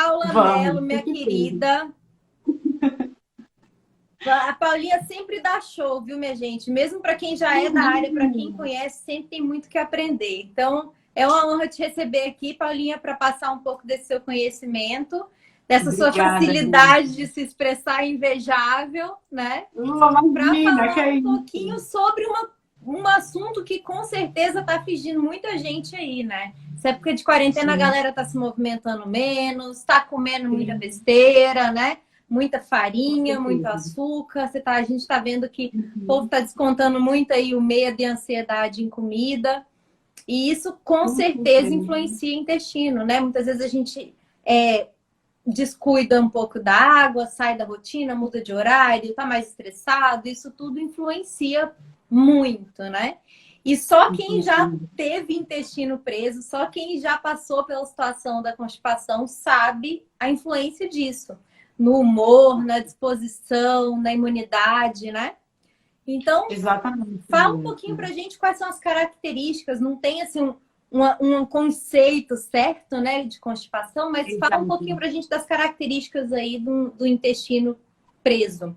Paula Mello, Vamos, minha tem que ter. querida. A Paulinha sempre dá show, viu, minha gente? Mesmo para quem já é da área, para quem conhece, sempre tem muito que aprender. Então, é uma honra te receber aqui, Paulinha, para passar um pouco desse seu conhecimento, dessa sua Obrigada, facilidade Beth. de se expressar invejável, né? Para Imagina, que falar é um pouquinho isso. sobre um assunto que com certeza está afligindo muita gente aí, né? Essa época de quarentena, a Sim, galera está se movimentando menos, está comendo muita sim, besteira, né? Muita com farinha, muito certeza. açúcar. A gente está vendo que o povo Uhum, está descontando muito aí o medo de ansiedade em comida. E isso com com certeza certeza. influencia o intestino, né? Muitas vezes a gente descuida um pouco da água, sai da rotina, muda de horário, tá mais estressado. Isso tudo influencia muito, né? E só quem já Influencia. teve intestino preso, só quem já passou pela situação da constipação sabe a influência disso no humor, na disposição, na imunidade, né? Então, Exatamente, fala um pouquinho pra Beth. gente quais são as características, não tem assim um conceito certo, né, de constipação, mas fala um Exato. pouquinho pra gente das características aí do intestino preso.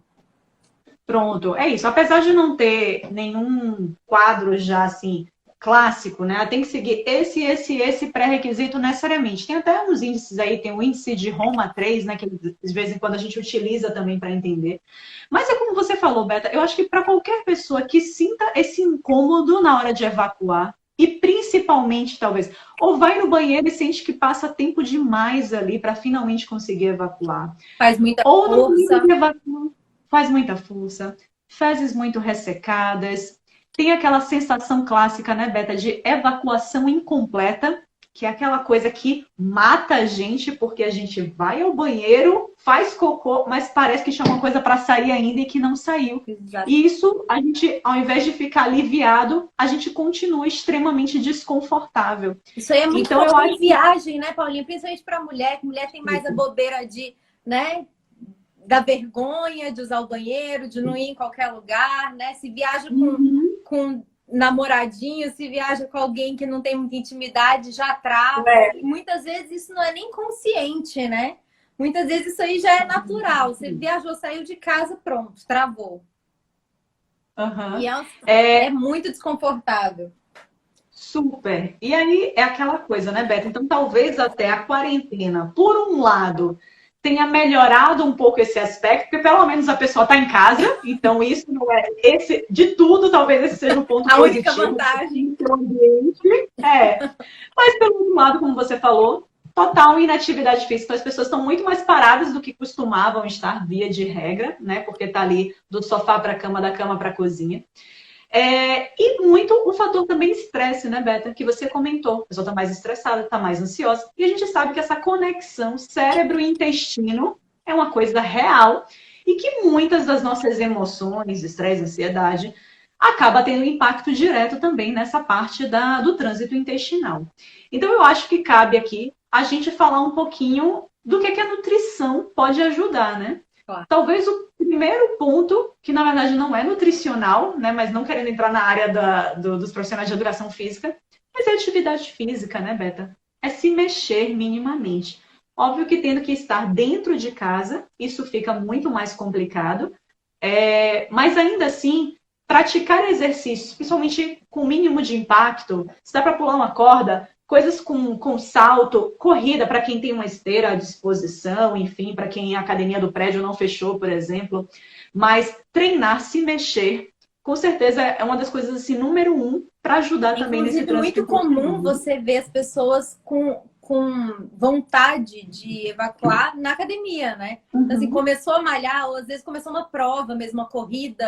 Pronto, é isso. Apesar de não ter nenhum quadro já assim clássico, né? Tem que seguir esse pré-requisito necessariamente. Tem até uns índices aí, tem o índice de Roma 3, né? Que de vez em quando a gente utiliza também para entender. Mas é como você falou, Beta, eu acho que para qualquer pessoa que sinta esse incômodo na hora de evacuar, e principalmente, talvez, ou vai no banheiro e sente que passa tempo demais ali para finalmente conseguir evacuar. Faz muita Ou no momento força. de evacuação, faz muita força, fezes muito ressecadas, tem aquela sensação clássica, né, Beta, de evacuação incompleta, que é aquela coisa que mata a gente, porque a gente vai ao banheiro, faz cocô, mas parece que tinha uma coisa para sair ainda e que não saiu. Exato. E isso, a gente, ao invés de ficar aliviado, a gente continua extremamente desconfortável. Isso aí é muito Então, eu comum em acho que viagem, né, Paulinha? Principalmente para mulher, que mulher tem mais a bobeira de, né, da vergonha de usar o banheiro, de não ir em qualquer lugar, né? Se viaja uhum, com namoradinho, se viaja com alguém que não tem muita intimidade, já trava. é, E muitas vezes isso não é nem consciente, né? Muitas vezes isso aí já é natural. Você viajou, saiu de casa, pronto, travou. E uhum. é muito desconfortável. Super. E aí é aquela coisa, né, Beto? Então, talvez até a quarentena, por um lado, tenha melhorado um pouco esse aspecto, porque pelo menos a pessoa está em casa, então isso não é esse de tudo, talvez esse seja o ponto A única positivo vantagem. do ambiente. É. Mas pelo outro lado, como você falou, total inatividade física. Então, as pessoas estão muito mais paradas do que costumavam estar, via de regra, né? Porque tá ali do sofá para a cama, da cama para a cozinha. E muito o fator também estresse, né, Beta? Que você comentou. A pessoa está mais estressada, está mais ansiosa. E a gente sabe que essa conexão cérebro e intestino é uma coisa real e que muitas das nossas emoções, estresse, ansiedade, acaba tendo impacto direto também nessa parte do trânsito intestinal. Então, eu acho que cabe aqui a gente falar um pouquinho do que a nutrição pode ajudar, né? Claro. Talvez o primeiro ponto, que na verdade não é nutricional, né, mas não querendo entrar na área dos profissionais de educação física, mas é atividade física, né, Beta? É se mexer minimamente. Óbvio que tendo que estar dentro de casa, isso fica muito mais complicado, mas ainda assim, praticar exercícios, principalmente com mínimo de impacto, se dá para pular uma corda, coisas com salto, corrida para quem tem uma esteira à disposição, enfim, para quem a academia do prédio não fechou, por exemplo. Mas treinar, se mexer, com certeza é uma das coisas assim, número um, para ajudar É, também nesse inclusive, trânsito muito comum intestinal. você ver as pessoas com vontade de evacuar na academia, né? Então, assim, Uhum. começou a malhar, ou às vezes começou uma prova mesmo, uma corrida,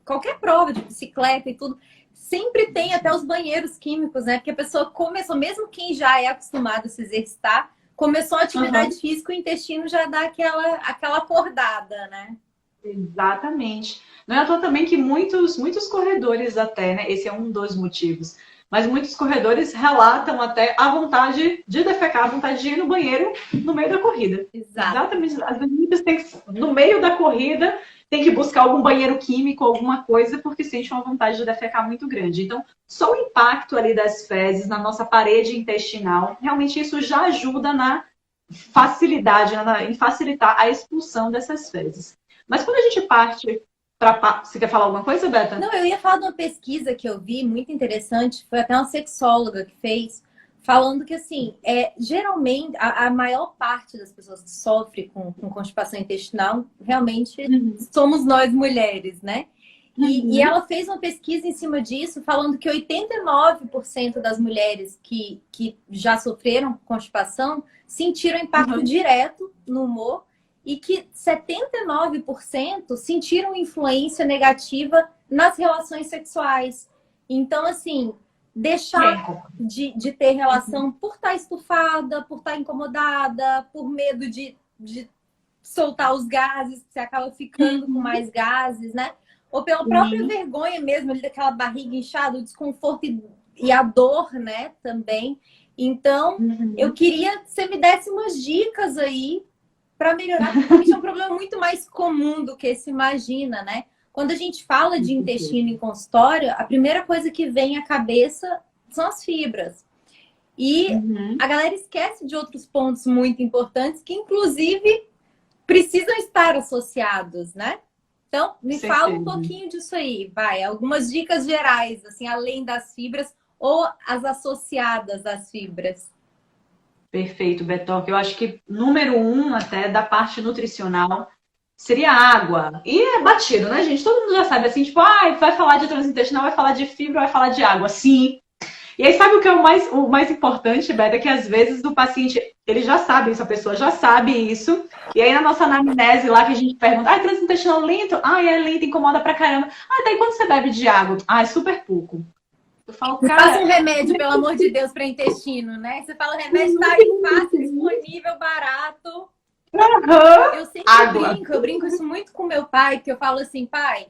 qualquer prova de bicicleta e tudo. Sempre tem até os banheiros químicos, né? Porque a pessoa começou, mesmo quem já é acostumado a se exercitar, começou a atividade Uhum. física, o intestino já dá aquela acordada, né? Exatamente. Não é à toa também que muitos corredores até, né? Esse é um dos motivos. Mas muitos corredores relatam até a vontade de defecar, a vontade de ir no banheiro no meio da corrida. Exato. Exatamente. Às vezes tem que, no meio da corrida, tem que buscar algum banheiro químico, alguma coisa, porque sente uma vontade de defecar muito grande. Então, só o impacto ali das fezes na nossa parede intestinal, realmente isso já ajuda na facilidade, em facilitar a expulsão dessas fezes. Mas quando a gente parte para... Você quer falar alguma coisa, Beta? Não, eu ia falar de uma pesquisa que eu vi, muito interessante, foi até uma sexóloga que fez, falando que, assim, geralmente, a maior parte das pessoas que sofrem com constipação intestinal, realmente, somos nós mulheres, né? E ela fez uma pesquisa em cima disso, falando que 89% das mulheres que já sofreram constipação sentiram impacto direto no humor e que 79% sentiram influência negativa nas relações sexuais. Então, assim, deixar de ter relação por estar estufada, por estar incomodada, por medo de soltar os gases, que você acaba ficando com mais gases, né? Ou pela própria vergonha mesmo, daquela barriga inchada, o desconforto e a dor, né, também. Então, eu queria que você me desse umas dicas aí para melhorar, porque é um problema muito mais comum do que se imagina, né? Quando a gente fala de intestino em consultório, a primeira coisa que vem à cabeça são as fibras. E a galera esquece de outros pontos muito importantes que, inclusive, precisam estar associados, né? Então, me fala um pouquinho disso aí, vai. Algumas dicas gerais, assim, além das fibras ou as associadas às fibras. Perfeito, Betoque. Eu acho que número 1 até da parte nutricional seria água. E é batido, né, gente? Todo mundo já sabe assim, tipo, vai falar de transintestinal, vai falar de fibra, vai falar de água. Sim. E aí, sabe o que é o mais importante, Beta? É que às vezes o paciente, ele já sabe isso, a pessoa já sabe isso. E aí na nossa anamnese lá que a gente pergunta, transintestinal lento? É lento, incomoda pra caramba. Daí quando você bebe de água? É super pouco. Eu falo, cara... Passa um remédio, pelo amor de Deus, para intestino, né? Você fala, o remédio tá aí fácil, disponível, barato. Eu sempre brinco isso muito com meu pai, que eu falo assim, pai,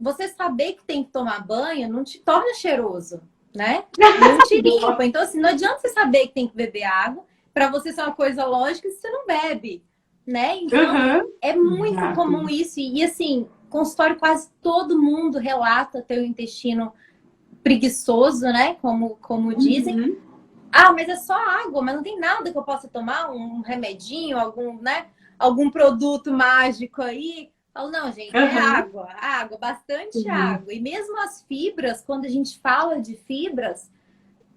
você saber que tem que tomar banho não te torna cheiroso, né? Não te limpa. Então, assim, não adianta você saber que tem que beber água, para você ser uma coisa lógica se você não bebe, né? Então, é muito comum isso. E, assim, consultório quase todo mundo relata ter o intestino preguiçoso, né? Como dizem. Mas é só água, mas não tem nada que eu possa tomar, um remedinho, algum produto mágico aí. Eu falo, não, gente, é água, bastante água. E mesmo as fibras, quando a gente fala de fibras,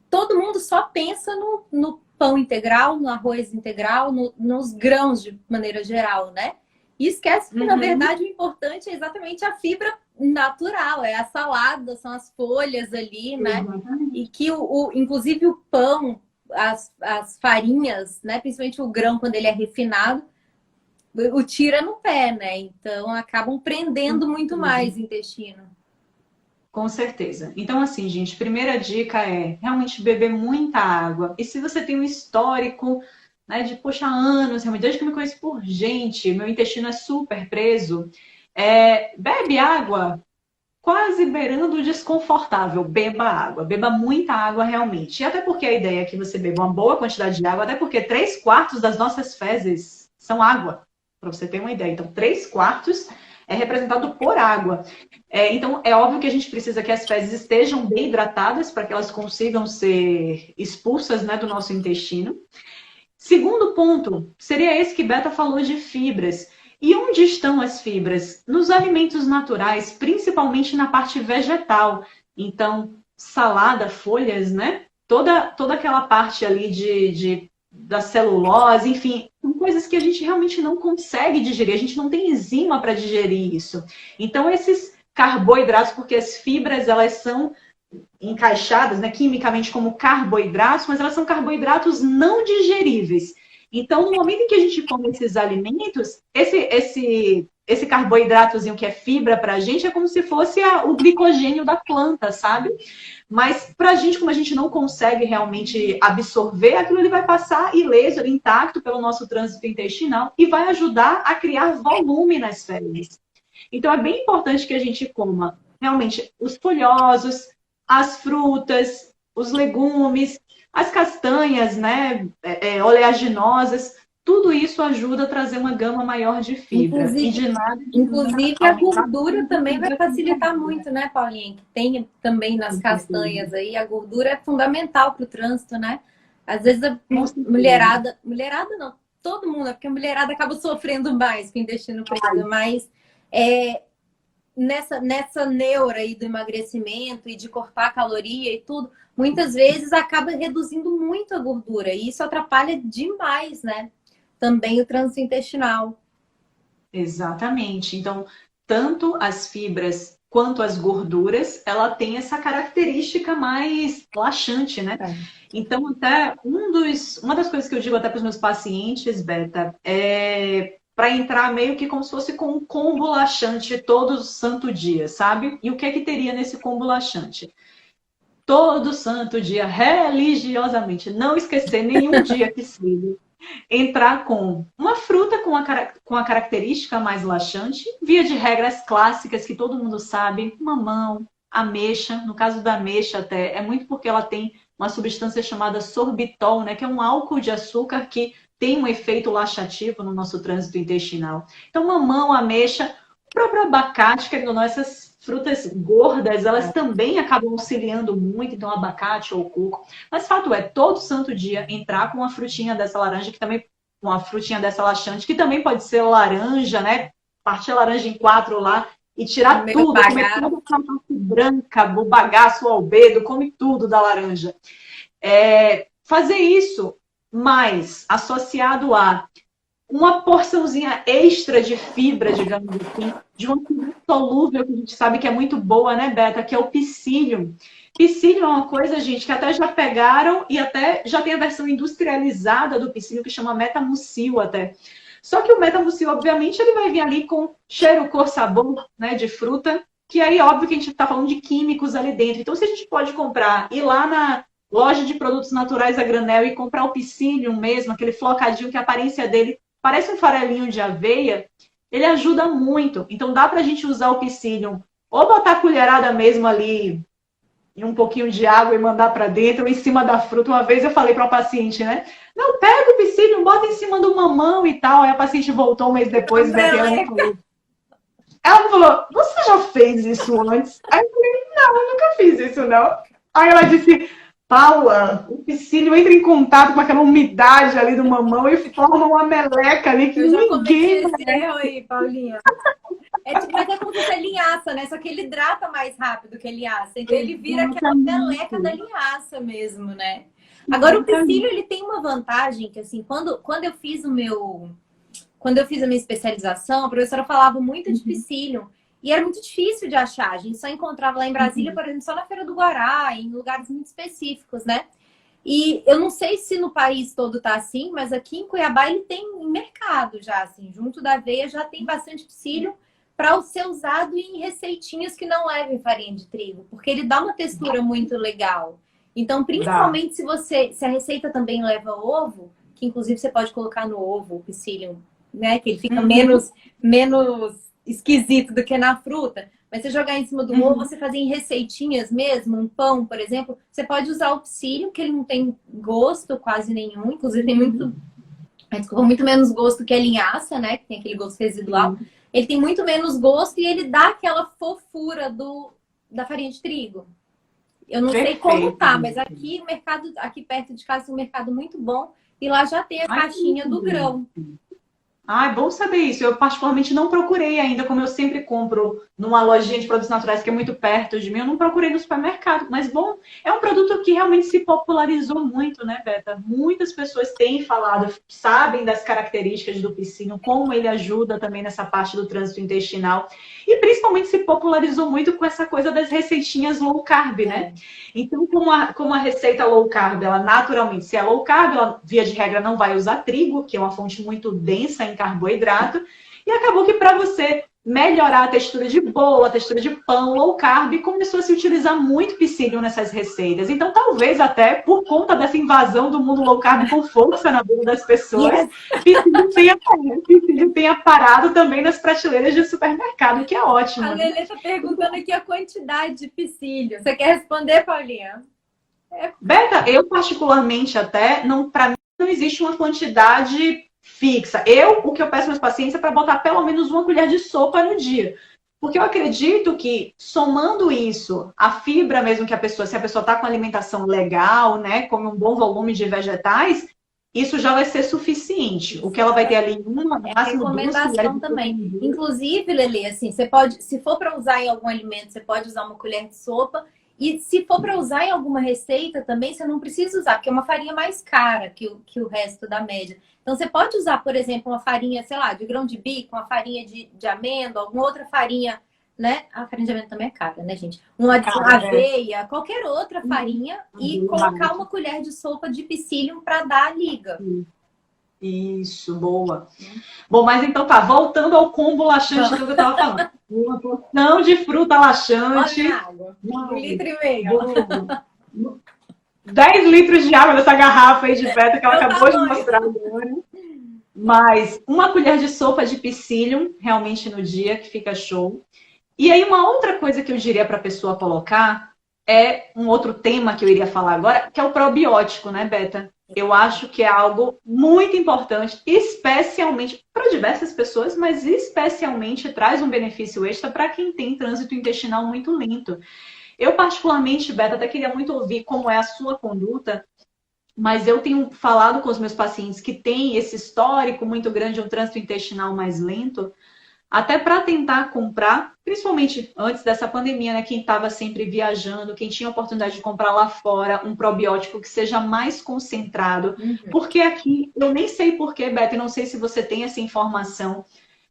todo mundo só pensa no pão integral, no arroz integral, nos grãos de maneira geral, né? E esquece que, na verdade, o importante é exatamente a fibra natural, é a salada, são as folhas ali, né? E que, inclusive, o pão, as farinhas, né? Principalmente o grão, quando ele é refinado, o tira no pé, né? Então, acabam prendendo muito mais o intestino. Com certeza. Então, assim, gente, primeira dica é realmente beber muita água. E se você tem um histórico... né, de, poxa, anos, realmente, desde que eu me conheço por gente, meu intestino é super preso, bebe água quase beirando o desconfortável. Beba água, beba muita água realmente. E até porque a ideia é que você beba uma boa quantidade de água, até porque 3/4 das nossas fezes são água, para você ter uma ideia. Então, 3/4 é representado por água. Então, é óbvio que a gente precisa que as fezes estejam bem hidratadas para que elas consigam ser expulsas, né, do nosso intestino. Segundo ponto, seria esse que Beta falou de fibras. E onde estão as fibras? Nos alimentos naturais, principalmente na parte vegetal. Então, salada, folhas, né? Toda aquela parte ali da celulose, enfim, são coisas que a gente realmente não consegue digerir. A gente não tem enzima para digerir isso. Então, esses carboidratos, porque as fibras, elas são encaixadas, né, quimicamente como carboidratos, mas elas são carboidratos não digeríveis. Então, no momento em que a gente come esses alimentos, esse carboidratozinho que é fibra para a gente é como se fosse o glicogênio da planta, sabe? Mas para a gente, como a gente não consegue realmente absorver, aquilo ele vai passar ileso, intacto pelo nosso trânsito intestinal e vai ajudar a criar volume nas fezes. Então, é bem importante que a gente coma realmente os folhosos, as frutas, os legumes, as castanhas, né, oleaginosas, tudo isso ajuda a trazer uma gama maior de fibra. Inclusive a gordura também vai facilitar muito, né, Paulinha? Que tem também nas castanhas aí, a gordura é fundamental para o trânsito, né? Às vezes a Com certeza. mulherada não, todo mundo, porque a mulherada acaba sofrendo mais com o intestino preso, mas é, nessa neura aí do emagrecimento e de cortar caloria e tudo, muitas vezes acaba reduzindo muito a gordura e isso atrapalha demais, né? Também o trânsito intestinal. Exatamente. Então, tanto as fibras quanto as gorduras, ela tem essa característica mais laxante, né? É. Então, até uma das coisas que eu digo até para os meus pacientes, Beta, é para entrar meio que como se fosse com um combo laxante todo santo dia, sabe? E o que é que teria nesse combo laxante? Todo santo dia, religiosamente, não esquecer nenhum dia que seja, entrar com uma fruta com a característica mais laxante, via de regras clássicas que todo mundo sabe, mamão, ameixa, no caso da ameixa até, é muito porque ela tem uma substância chamada sorbitol, né, que é um álcool de açúcar que tem um efeito laxativo no nosso trânsito intestinal. Então, mamão, ameixa, o próprio abacate, querendo ou não, essas frutas gordas, elas também acabam auxiliando muito, então abacate ou coco. Mas fato é, todo santo dia entrar com uma frutinha dessa laranja, que também, uma frutinha dessa laxante, que também pode ser laranja, né? Partir a laranja em quatro lá e tirar Meio tudo, comer bagaço. toda a parte branca, o bagaço, o albedo, come tudo da laranja. Fazer isso, mas associado a uma porçãozinha extra de fibra, digamos assim, de uma fibra solúvel que a gente sabe que é muito boa, né, Beta? Que é o psyllium. Psyllium é uma coisa, gente, que até já pegaram e até já tem a versão industrializada do psyllium que chama metamucil até. Só que o metamucil, obviamente, ele vai vir ali com cheiro, cor, sabor, né, de fruta, que aí, óbvio, que a gente está falando de químicos ali dentro. Então, se a gente pode comprar, ir lá na loja de produtos naturais a granel e comprar o psyllium mesmo, aquele flocadinho que a aparência dele parece um farelinho de aveia, ele ajuda muito. Então dá pra gente usar o psyllium ou botar a colherada mesmo ali em um pouquinho de água e mandar para dentro, ou em cima da fruta. Uma vez eu falei para uma paciente, né? Não, pega o psyllium, bota em cima do mamão e tal. Aí a paciente voltou um mês depois, Beto, e ela falou, você já fez isso antes? Aí eu falei, não, eu nunca fiz isso, não. Aí ela disse, Paula, o psyllium entra em contato com aquela umidade ali do mamão e forma uma meleca ali que Eu já cometi ninguém... esse erro aí, Paulinha. Mas é como se fosse linhaça, né? Só que ele hidrata mais rápido que a linhaça. Então ele vira aquela meleca da linhaça mesmo, né? Agora o psyllium, ele tem uma vantagem que assim, quando eu fiz quando eu fiz a minha especialização, a professora falava muito de psyllium. E era muito difícil de achar. A gente só encontrava lá em Brasília, por exemplo, só na Feira do Guará, em lugares muito específicos, né? E eu não sei se no país todo tá assim, mas aqui em Cuiabá ele tem em mercado já, assim, junto da aveia já tem bastante psyllium para ser usado em receitinhas que não levem farinha de trigo, porque ele dá uma textura muito legal. Então, principalmente se a receita também leva ovo, que inclusive você pode colocar no ovo o psyllium, né? Que ele fica menos esquisito do que na fruta. Mas você jogar em cima do ovo, você fazer em receitinhas mesmo, um pão, por exemplo, você pode usar o psyllium, que ele não tem gosto quase nenhum, inclusive tem muito menos gosto que a linhaça, né? Que tem aquele gosto residual. Ele tem muito menos gosto e ele dá aquela fofura da farinha de trigo. Eu não sei como tá, mas aqui o mercado, aqui perto de casa, tem um mercado muito bom e lá já tem a caixinha do grão. Ah, é bom saber isso. Eu particularmente não procurei ainda, como eu sempre compro numa lojinha de produtos naturais que é muito perto de mim, eu não procurei no supermercado. Mas, bom, é um produto que realmente se popularizou muito, né, Beta? Muitas pessoas têm falado, sabem das características do psyllium, como ele ajuda também nessa parte do trânsito intestinal. E principalmente se popularizou muito com essa coisa das receitinhas low carb, né? Então, como a receita low carb, ela naturalmente, se é low carb, ela, via de regra, não vai usar trigo, que é uma fonte muito densa em carboidrato, e acabou que para você melhorar a textura de bolo, a textura de pão, low carb, começou a se utilizar muito psyllium nessas receitas. Então, talvez até por conta dessa invasão do mundo low carb com força na vida das pessoas, psyllium tenha parado também nas prateleiras de supermercado, que é ótimo. A Lelê está perguntando aqui a quantidade de psyllium. Você quer responder, Paulinha? Beta, eu particularmente até, para mim não existe uma quantidade fixa. O que eu peço aos meus pacientes é para botar pelo menos uma colher de sopa no dia. Porque eu acredito que, somando isso, a fibra mesmo que a pessoa, se a pessoa está com alimentação legal, né, come um bom volume de vegetais, isso já vai ser suficiente. O que ela vai ter ali, uma, no É a máximo duas recomendação colheres de também. sopa. Inclusive, Lele, assim, você pode, se for para usar em algum alimento, você pode usar uma colher de sopa. E se for para usar em alguma receita também, você não precisa usar, porque é uma farinha mais cara que o resto da média. Então, você pode usar, por exemplo, uma farinha, sei lá, de grão de bico, uma farinha de amêndoa, alguma outra farinha, né? A farinha de amêndoa também é cara, né, gente? Uma de aveia, qualquer outra farinha e colocar uma colher de sopa de psyllium para dar a liga. Isso, boa. Bom, mas então tá, voltando ao combo laxante do que eu tava falando. Uma porção de fruta laxante. Olha a água, 1,5 litro. 10 litros de água nessa garrafa aí de beta que ela acabou de mostrar agora. Mas uma colher de sopa de psyllium, realmente no dia, que fica show. E aí uma outra coisa que eu diria para a pessoa colocar é um outro tema que eu iria falar agora, que é o probiótico, né, Beta? Eu acho que é algo muito importante, especialmente para diversas pessoas, mas especialmente traz um benefício extra para quem tem trânsito intestinal muito lento. Eu, particularmente, Beta, até queria muito ouvir como é a sua conduta, mas eu tenho falado com os meus pacientes que têm esse histórico muito grande, um trânsito intestinal mais lento, até para tentar comprar, principalmente antes dessa pandemia, né? Quem estava sempre viajando, quem tinha a oportunidade de comprar lá fora um probiótico que seja mais concentrado. Porque aqui, eu nem sei porquê, Beto, não sei se você tem essa informação,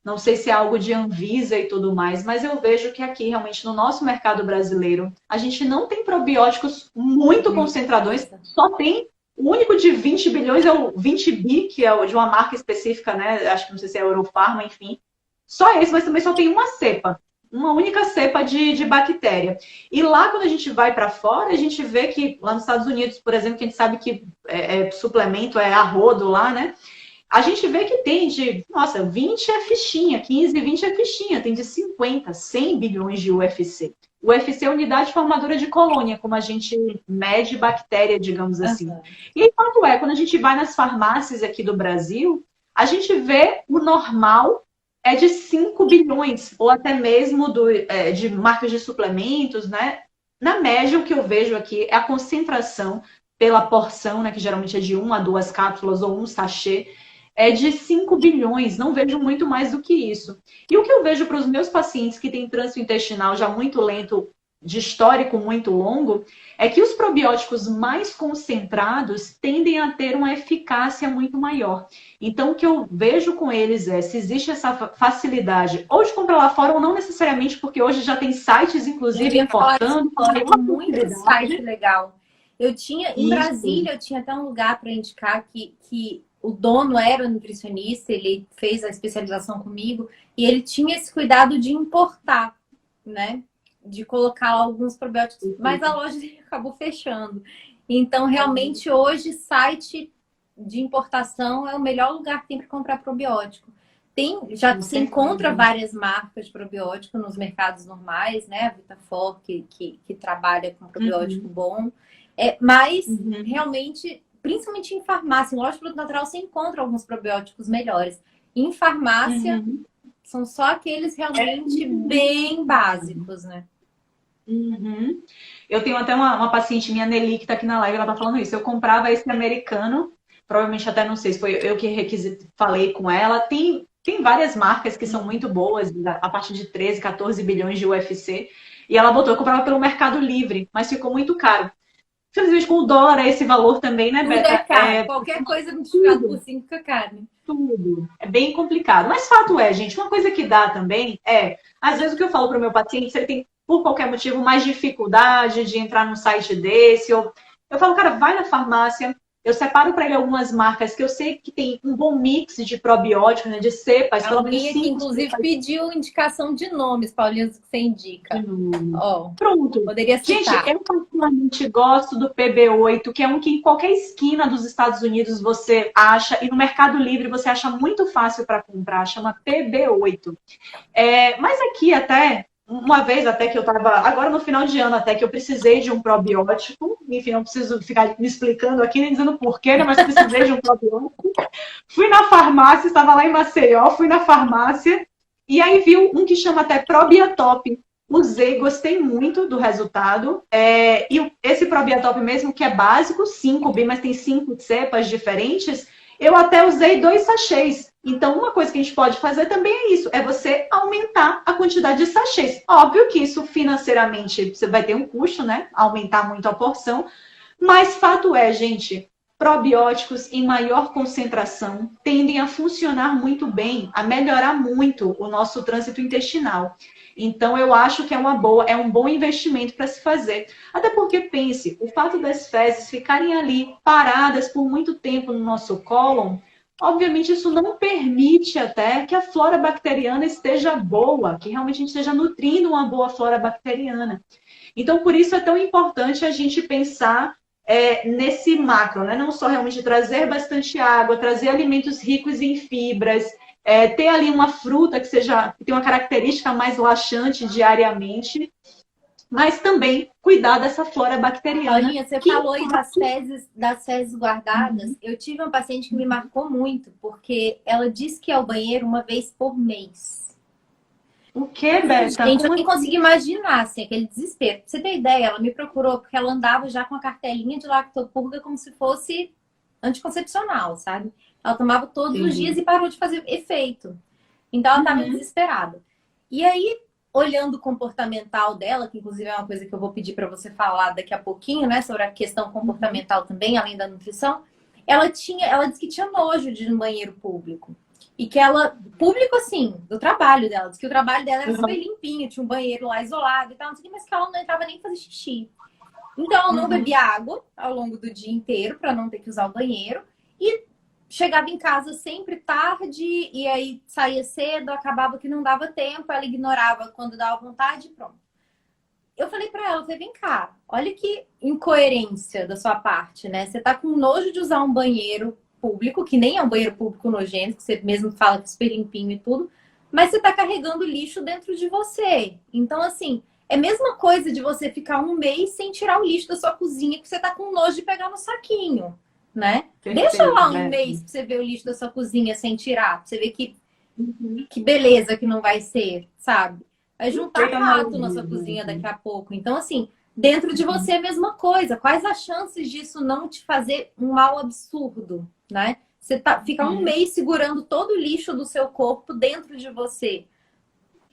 não sei se é algo de Anvisa e tudo mais, mas eu vejo que aqui, realmente, no nosso mercado brasileiro, a gente não tem probióticos muito concentradores, só tem o único de 20 bilhões, é o 20 bi, que é o de uma marca específica, né? Acho que não sei se é Eurofarma, enfim. Só esse, mas também só tem uma cepa, uma única cepa de bactéria. E lá, quando a gente vai para fora, a gente vê que, lá nos Estados Unidos, por exemplo, que a gente sabe que suplemento é a rodo lá, né? A gente vê que tem de, nossa, 20 é fichinha, 15, 20 é fichinha, tem de 50, 100 bilhões de UFC. O UFC é unidade formadora de colônia, como a gente mede bactéria, digamos assim. E aí, fato é, quando a gente vai nas farmácias aqui do Brasil, a gente vê o normal é de 5 bilhões, ou até mesmo de marcas de suplementos, né? Na média, o que eu vejo aqui é a concentração pela porção, né? Que geralmente é de 1 a 2 cápsulas ou um sachê, é de 5 bilhões. Não vejo muito mais do que isso. E o que eu vejo para os meus pacientes que têm trânsito intestinal já muito lento, de histórico muito longo, é que os probióticos mais concentrados tendem a ter uma eficácia muito maior. Então, o que eu vejo com eles é se existe essa facilidade ou de comprar lá fora ou não necessariamente, porque hoje já tem sites, inclusive, importando. Muito site legal. Eu tinha, em Brasília, eu tinha até um lugar para indicar que o dono era nutricionista, ele fez a especialização comigo, e ele tinha esse cuidado de importar, né? De colocar alguns probióticos, mas a loja acabou fechando. Então, realmente, hoje, site de importação é o melhor lugar que tem para comprar probiótico. Já se encontra várias marcas de probiótico nos mercados normais, né? A Vitafor, que trabalha com probiótico bom. Mas, realmente, principalmente em farmácia, em loja de produto natural, você encontra alguns probióticos melhores. Em farmácia, são só aqueles realmente bem básicos, né? Eu tenho até uma paciente minha, Nelly, que tá aqui na live, ela tá falando isso. Eu comprava esse americano, provavelmente até não sei se foi eu que falei com ela. Tem várias marcas que são muito boas, a partir de 13, 14 bilhões de UFC. E ela botou, eu comprava pelo Mercado Livre, mas ficou muito caro. Infelizmente, com o dólar é esse valor também, né, Beta? Tudo é caro. Qualquer coisa multiplicado por 5 fica caro. Tudo. É bem complicado. Mas fato é, gente, uma coisa que dá também às vezes o que eu falo para o meu paciente, se ele tem, por qualquer motivo, mais dificuldade de entrar num site desse, eu falo, cara, vai na farmácia, eu separo para ele algumas marcas que eu sei que tem um bom mix de probióticos, né, de cepas. Alguém aqui, inclusive, pediu indicação de nomes, Paulinho, que você indica. Pronto. Poderia citar. Gente, eu particularmente gosto do PB8, que é um que em qualquer esquina dos Estados Unidos você acha, e no Mercado Livre você acha muito fácil para comprar, chama PB8. Mas aqui até, uma vez até que eu estava, agora no final de ano até que eu precisei de um probiótico, enfim, não preciso ficar me explicando aqui, nem dizendo porquê, né, mas precisei de um probiótico. Fui na farmácia, estava lá em Maceió, fui na farmácia E aí viu um que chama até Probiotop. Usei, gostei muito do resultado. E esse Probiotop mesmo, que é básico, 5B, mas tem 5 cepas diferentes, eu até usei 2 sachês. Então, uma coisa que a gente pode fazer também é isso, é você aumentar a quantidade de sachês. Óbvio que isso financeiramente você vai ter um custo, né? Aumentar muito a porção. Mas fato é, gente, probióticos em maior concentração tendem a funcionar muito bem, a melhorar muito o nosso trânsito intestinal. Então, eu acho que é um bom investimento para se fazer. Até porque, pense, o fato das fezes ficarem ali paradas por muito tempo no nosso cólon, obviamente isso não permite até que a flora bacteriana esteja boa, que realmente a gente esteja nutrindo uma boa flora bacteriana. Então, por isso é tão importante a gente pensar nesse macro, né? Não só realmente trazer bastante água, trazer alimentos ricos em fibras, ter ali uma fruta que tem uma característica mais laxante diariamente, mas também cuidar dessa flora bacteriana. Paulinha, você falou aí das fezes guardadas. Uhum. Eu tive uma paciente que me marcou muito, porque ela disse que ia ao banheiro uma vez por mês. O que, Beta? Gente, eu nem consigo imaginar, assim, aquele desespero. Pra você ter ideia, ela me procurou porque ela andava já com a cartelinha de lactopurga como se fosse anticoncepcional, sabe? Ela tomava todos os dias e parou de fazer efeito. Então, ela estava desesperada. E aí, olhando o comportamental dela, que inclusive é uma coisa que eu vou pedir para você falar daqui a pouquinho, né? Sobre a questão comportamental também, além da nutrição. Ela disse que tinha nojo de ir no banheiro público. E que ela, público assim, do trabalho dela, disse que o trabalho dela era super limpinho, tinha um banheiro lá isolado e tal, não sei o que, mas que ela não entrava nem fazer xixi. Então ela não bebia água ao longo do dia inteiro para não ter que usar o banheiro. E chegava em casa sempre tarde, e aí saía cedo, acabava que não dava tempo, ela ignorava quando dava vontade e pronto. Eu falei pra ela, vem cá, olha que incoerência da sua parte, né? Você tá com nojo de usar um banheiro público, que nem é um banheiro público nojento, que você mesmo fala que é super limpinho e tudo, mas você tá carregando lixo dentro de você. Então, assim, é a mesma coisa de você ficar um mês sem tirar o lixo da sua cozinha, que você tá com nojo de pegar no saquinho, né? Perfeito, deixa lá um mês pra você ver o lixo da sua cozinha sem tirar, pra você ver que beleza que não vai ser, sabe? Vai juntar rato na sua cozinha daqui a pouco. Então, assim, dentro de você é a mesma coisa. Quais as chances disso não te fazer um mal absurdo, né? Você fica um mês segurando todo o lixo do seu corpo dentro de você.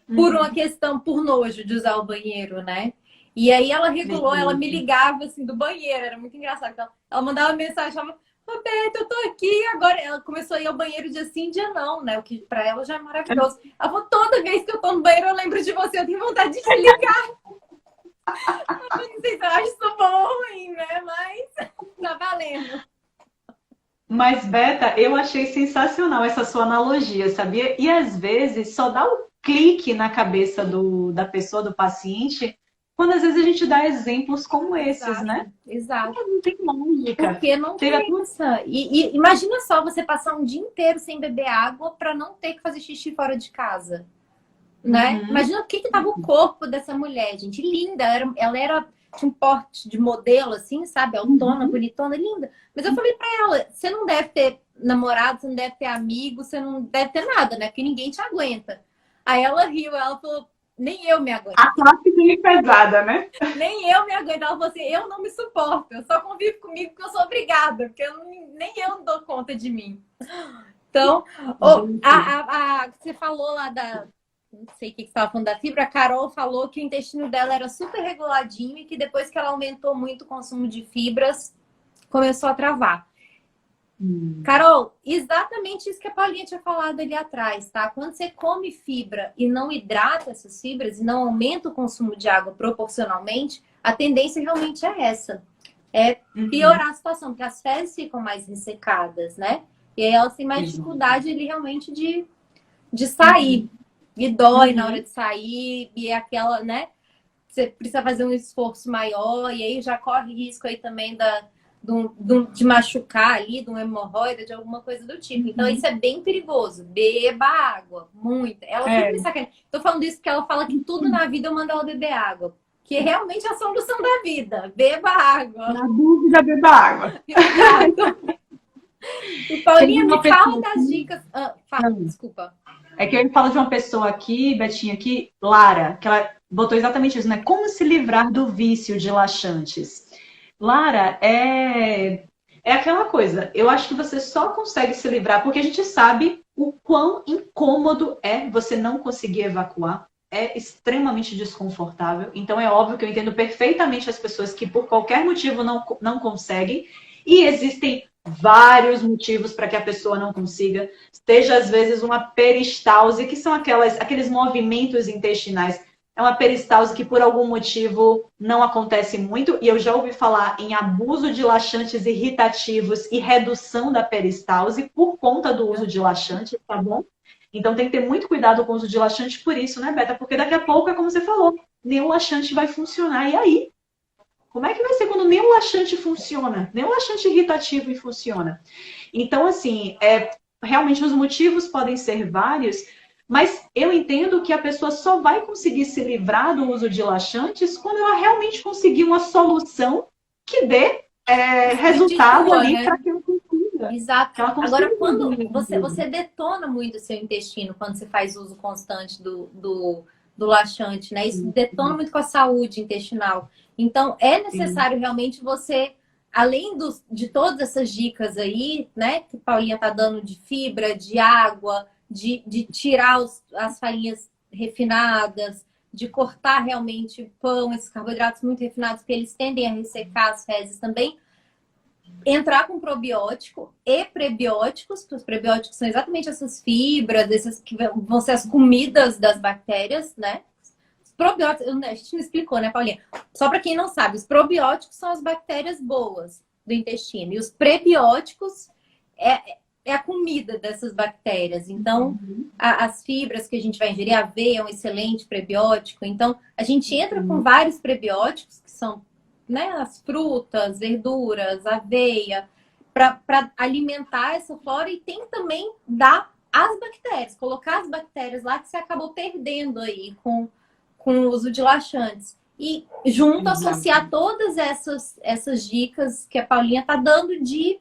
Por uma questão, por nojo de usar o banheiro, né? E aí ela regulou, ela me ligava assim do banheiro, era muito engraçado. Ela mandava mensagem, falava, Roberta, eu tô aqui agora. Ela começou a ir ao banheiro dia sim, dia não, né? O que pra ela já é maravilhoso. Ela falou, toda vez que eu tô no banheiro eu lembro de você, eu tenho vontade de te ligar. Eu não sei se eu acho isso bom ou ruim, né? Mas tá valendo. Mas, Beta, eu achei sensacional essa sua analogia, sabia? E às vezes só dá um clique na cabeça da pessoa, do paciente, quando às vezes a gente dá exemplos como esses, né? Exato. Não tem lógica. Porque não pensa. E imagina só você passar um dia inteiro sem beber água para não ter que fazer xixi fora de casa. Né? Imagina o que tava o corpo dessa mulher, gente. Linda. Ela tinha um porte de modelo, assim, sabe? Altona, bonitona, linda. Mas eu falei pra ela, você não deve ter namorado, você não deve ter amigo, você não deve ter nada, né? Porque ninguém te aguenta. Aí ela riu, ela falou, nem eu me aguento. A classe bem pesada, né? Nem eu me aguento. Ela falou assim, eu não me suporto. Eu só convivo comigo porque eu sou obrigada. Porque nem eu não dou conta de mim. Então, você falou lá da... Não sei o que você estava falando da fibra. A Carol falou que o intestino dela era super reguladinho e que depois que ela aumentou muito o consumo de fibras, começou a travar. Carol, exatamente isso que a Paulinha tinha falado ali atrás, tá? Quando você come fibra e não hidrata essas fibras e não aumenta o consumo de água proporcionalmente, a tendência realmente é essa. É piorar a situação, porque as fezes ficam mais ressecadas, né? E aí elas têm mais dificuldade ali realmente de sair. E dói na hora de sair, e é aquela, né? Você precisa fazer um esforço maior, e aí já corre risco aí também de machucar ali, de uma hemorroida, de alguma coisa do tipo. Então, isso é bem perigoso. Beba água, muita. Ela sempre me sacaneia. Tô falando isso porque ela fala que tudo na vida eu mando ela beber água. Que é realmente a solução da vida. Beba água. Na dúvida, beba água. E Paulinha, me fala das dicas. Fala, desculpa. É que eu falo de uma pessoa aqui, Betinha, aqui, Lara, que ela botou exatamente isso, né? Como se livrar do vício de laxantes. Lara, é aquela coisa. Eu acho que você só consegue se livrar porque a gente sabe o quão incômodo é você não conseguir evacuar. É extremamente desconfortável. Então é óbvio que eu entendo perfeitamente as pessoas que por qualquer motivo não conseguem. E existem vários motivos para que a pessoa não consiga. Seja às vezes uma peristalse, que são aqueles movimentos intestinais. É uma peristalse que por algum motivo não acontece muito, e eu já ouvi falar em abuso de laxantes irritativos e redução da peristalse por conta do uso de laxante, tá bom? Então tem que ter muito cuidado com o uso de laxante por isso, né, Beta? Porque daqui a pouco, é como você falou, nenhum laxante vai funcionar. E aí? Como é que vai ser quando nenhum laxante funciona? Nenhum laxante irritativo funciona. Então, assim, realmente os motivos podem ser vários, mas eu entendo que a pessoa só vai conseguir se livrar do uso de laxantes quando ela realmente conseguir uma solução que dê resultado ali, né? Para que ela consiga. Exato. Agora, quando você detona muito o seu intestino quando você faz uso constante do laxante, né? Isso detona muito com a saúde intestinal. Então, é necessário realmente você, além de todas essas dicas aí, né? Que a Paulinha tá dando de fibra, de água, de tirar as farinhas refinadas, de cortar realmente pão, esses carboidratos muito refinados, que eles tendem a ressecar as fezes também. Entrar com probiótico e prebióticos, porque os prebióticos são exatamente essas fibras, essas que vão ser as comidas das bactérias, né? Os probióticos, a gente não explicou, né, Paulinha? Só para quem não sabe, os probióticos são as bactérias boas do intestino, e os prebióticos é a comida dessas bactérias. Então, as fibras que a gente vai ingerir, a aveia é um excelente prebiótico. Então, a gente entra com vários prebióticos, que são, né, as frutas, verduras, aveia, para alimentar essa flora, e tem também dar as bactérias, colocar as bactérias lá que você acabou perdendo aí com o uso de laxantes. E junto associar todas essas dicas que a Paulinha está dando de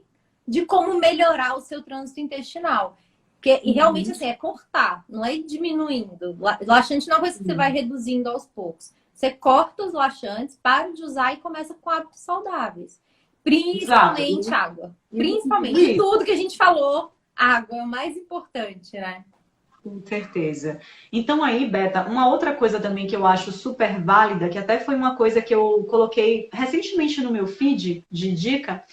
como melhorar o seu trânsito intestinal. E realmente, assim, é cortar, não é diminuindo. Laxante não é uma coisa que você vai reduzindo aos poucos. Você corta os laxantes, para de usar e começa com hábitos saudáveis. Principalmente água. Principalmente. De tudo que a gente falou, água é o mais importante, né? Com certeza. Então aí, Beta, uma outra coisa também que eu acho super válida, que até foi uma coisa que eu coloquei recentemente no meu feed de dica,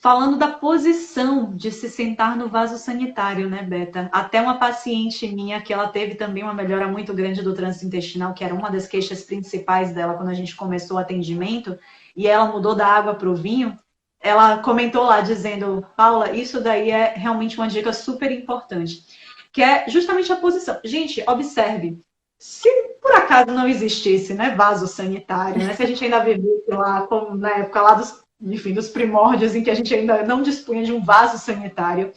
falando da posição de se sentar no vaso sanitário, né, Beta? Até uma paciente minha, que ela teve também uma melhora muito grande do trânsito intestinal, que era uma das queixas principais dela quando a gente começou o atendimento, e ela mudou da água para o vinho, ela comentou lá dizendo, Paula, isso daí é realmente uma dica super importante, que é justamente a posição. Gente, observe, se por acaso não existisse, né, vaso sanitário, né, se a gente ainda vivesse lá, como na época lá dos primórdios em que a gente ainda não dispunha de um vaso sanitário,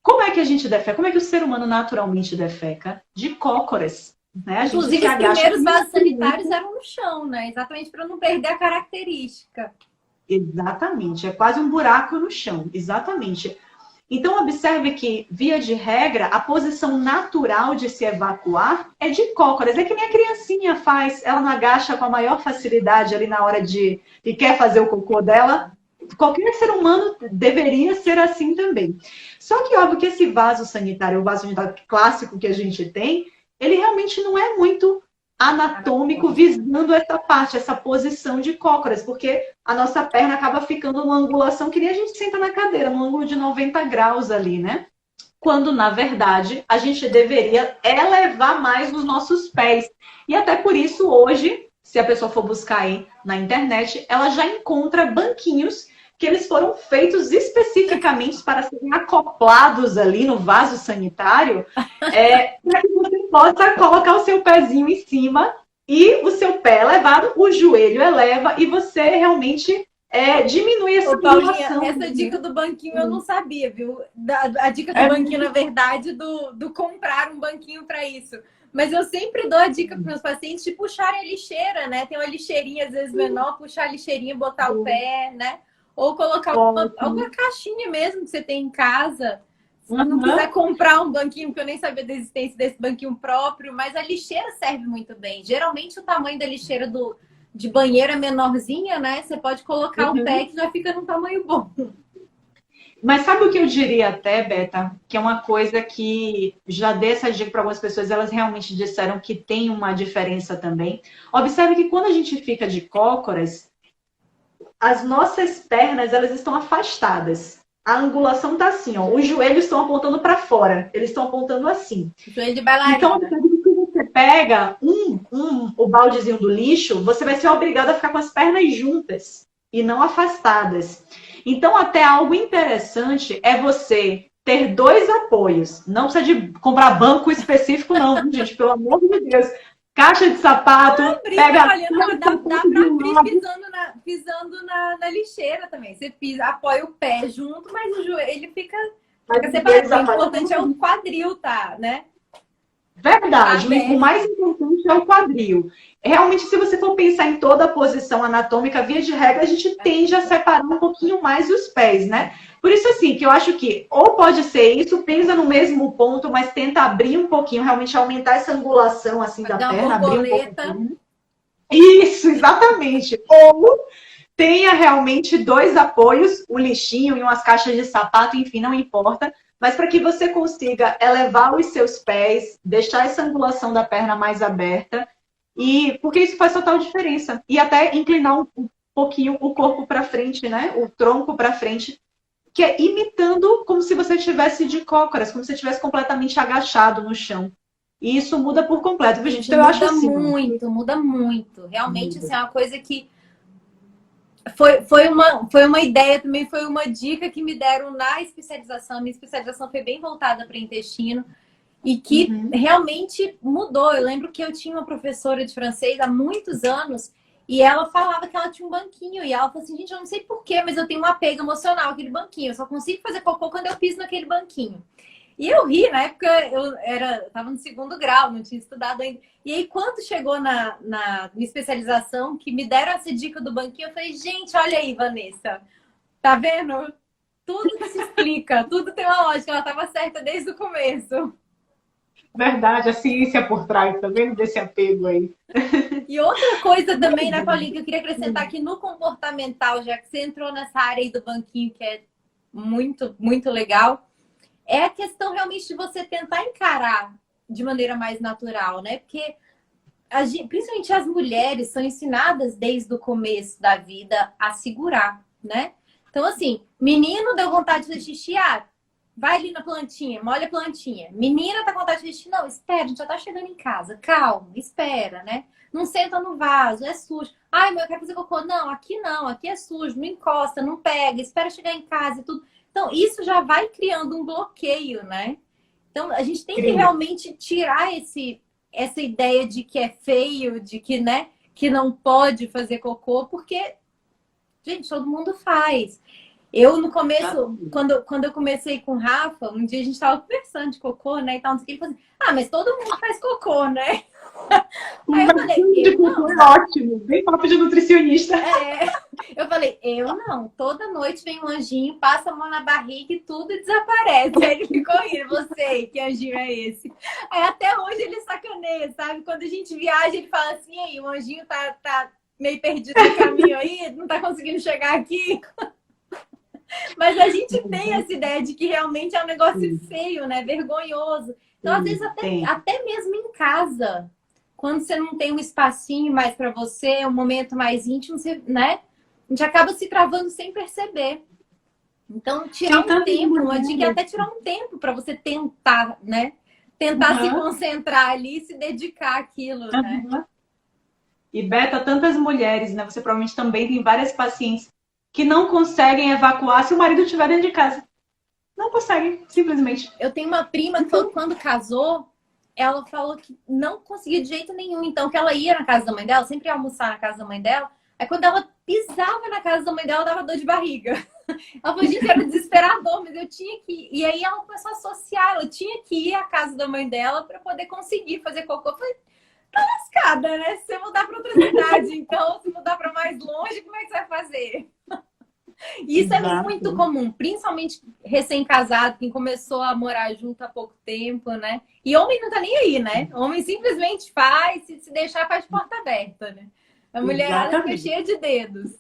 como é que a gente defeca? Como é que o ser humano naturalmente defeca? De cócoras. Né? Inclusive, os primeiros vasos sanitários eram no chão, né? Exatamente para não perder a característica. Exatamente, é quase um buraco no chão, exatamente. Então, observe que, via de regra, a posição natural de se evacuar é de cócoras. É que nem a criancinha faz, ela não agacha com a maior facilidade ali na hora que quer fazer o cocô dela. Qualquer ser humano deveria ser assim também. Só que, óbvio, que esse vaso sanitário, o vaso sanitário clássico que a gente tem, ele realmente não é muito anatômico visando essa parte, essa posição de cócoras, porque a nossa perna acaba ficando numa angulação que nem a gente senta na cadeira, num ângulo de 90 graus ali, né? Quando, na verdade, a gente deveria elevar mais os nossos pés. E até por isso, hoje, se a pessoa for buscar aí na internet, ela já encontra banquinhos que eles foram feitos especificamente para serem acoplados ali no vaso sanitário, para que você possa colocar o seu pezinho em cima e o seu pé elevado, o joelho eleva e você realmente diminui essa angulação. Essa dica do banquinho eu não sabia, viu? A dica do banquinho, na verdade, do comprar um banquinho para isso. Mas eu sempre dou a dica para meus pacientes de puxarem a lixeira, né? Tem uma lixeirinha, às vezes, menor, puxar a lixeirinha, botar o pé, né? Ou colocar alguma caixinha mesmo que você tem em casa. Se não quiser comprar um banquinho, porque eu nem sabia da existência desse banquinho próprio, mas a lixeira serve muito bem. Geralmente o tamanho da lixeira de banheiro é menorzinha, né? Você pode colocar o pé que já fica num tamanho bom. Mas sabe o que eu diria até, Beta? Que é uma coisa que já dei essa dica para algumas pessoas, elas realmente disseram que tem uma diferença também. Observe que quando a gente fica de cócoras, as nossas pernas, elas estão afastadas. A angulação tá assim, ó. Os joelhos estão apontando para fora. Eles estão apontando assim. Joelho de bailarina. Então, se você pega o baldezinho do lixo, você vai ser obrigado a ficar com as pernas juntas e não afastadas. Então, até algo interessante é você ter dois apoios. Não precisa de comprar banco específico, não, gente, pelo amor de Deus. Caixa de sapato, pega... Olha, não, dá pra abrir pisando na lixeira também. Você apoia o pé junto, mas o joelho fica separado. O importante é o quadril, tá, né? Verdade, o mais importante é o quadril. Realmente, se você for pensar em toda a posição anatômica, via de regra, a gente tende a separar um pouquinho mais os pés, né? Por isso, assim, que eu acho que ou pode ser isso, pisa no mesmo ponto, mas tenta abrir um pouquinho, realmente aumentar essa angulação, assim, da perna, abrir um pouquinho. Isso, exatamente. Ou tenha realmente dois apoios, o lixinho e umas caixas de sapato, enfim, não importa. Mas para que você consiga elevar os seus pés, deixar essa angulação da perna mais aberta, e porque isso faz total diferença. E até inclinar um pouquinho o corpo para frente, né? O tronco para frente, que é imitando como se você estivesse de cócoras, como se você estivesse completamente agachado no chão. E isso muda por completo, viu, gente? Então, eu acho assim. Muda muito. Realmente, assim, é uma coisa que foi uma ideia também, foi uma dica que me deram na especialização. Minha especialização foi bem voltada para intestino e que realmente mudou. Eu lembro que eu tinha uma professora de francês há muitos anos e ela falava que ela tinha um banquinho e ela falou assim, gente, eu não sei porquê, mas eu tenho um apego emocional àquele banquinho. Eu só consigo fazer cocô quando eu piso naquele banquinho. E eu ri, na época eu estava no 2º grau, não tinha estudado ainda. E aí, quando chegou na minha especialização, que me deram essa dica do banquinho, eu falei, gente, olha aí, Vanessa, tá vendo? Tudo que se explica, tudo tem uma lógica, ela estava certa desde o começo. Verdade, a ciência por trás, tá vendo? Desse apego aí. E outra coisa também, né, Paulinha, que eu queria acrescentar aqui no comportamental, já que você entrou nessa área aí do banquinho, que é muito, muito legal, é a questão realmente de você tentar encarar de maneira mais natural, né? Porque principalmente as mulheres são ensinadas desde o começo da vida a segurar, né? Então, assim, menino deu vontade de fazer xixi, vai ali na plantinha, molha a plantinha. Menina tá com vontade de fazer xixi, não, espera, a gente já tá chegando em casa, calma, espera, né? Não senta no vaso, é sujo. Ai, mas eu quero fazer cocô. Não, aqui é sujo, não encosta, não pega, espera chegar em casa e tudo. Então, isso já vai criando um bloqueio, né? Então, a gente tem que realmente tirar essa ideia de que é feio, de que, né, que não pode fazer cocô, porque, gente, todo mundo faz. Eu, no começo, quando eu comecei com o Rafa, um dia a gente estava conversando de cocô, né, e tal, não sei o que, ele falou assim, mas todo mundo faz cocô, né? Aí eu falei, cocô é ótimo, bem papo de nutricionista. Eu falei, eu não, toda noite vem um anjinho, passa a mão na barriga e tudo desaparece. Aí ele ficou rindo, você, que anjinho é esse? Aí até hoje ele sacaneia, sabe? Quando a gente viaja, ele fala assim, aí, o anjinho tá meio perdido no caminho aí, não tá conseguindo chegar aqui. Mas a gente tem essa ideia de que realmente é um negócio feio, né? Vergonhoso. Então, às vezes, até mesmo em casa, quando você não tem um espacinho mais para você, um momento mais íntimo, você, né? A gente acaba se travando sem perceber. Então, tirar um tempo, uma dica é até tirar um tempo para você tentar, né? Tentar se concentrar ali e se dedicar àquilo, né? E, Beta, tantas mulheres, né? Você provavelmente também tem várias pacientes que não conseguem evacuar se o marido estiver dentro de casa. Não conseguem, simplesmente. Eu tenho uma prima que falou que quando casou, ela falou que não conseguia de jeito nenhum. Então, que ela ia na casa da mãe dela, sempre ia almoçar na casa da mãe dela. Aí, quando ela pisava na casa da mãe dela, dava dor de barriga. Ela falou, gente, era desesperador, mas eu tinha que ir. E aí, ela começou a associar. Ela tinha que ir à casa da mãe dela para poder conseguir fazer cocô. Eu falei, tá lascada, né? Se você mudar para outra cidade, então, se mudar para mais longe, como é que você vai fazer? E isso é muito Exato. comum, principalmente recém-casado, quem começou a morar junto há pouco tempo, né? E homem não tá nem aí, né? Homem simplesmente faz, se deixar, faz de porta aberta, né? A mulherada fica Exatamente. cheia de dedos.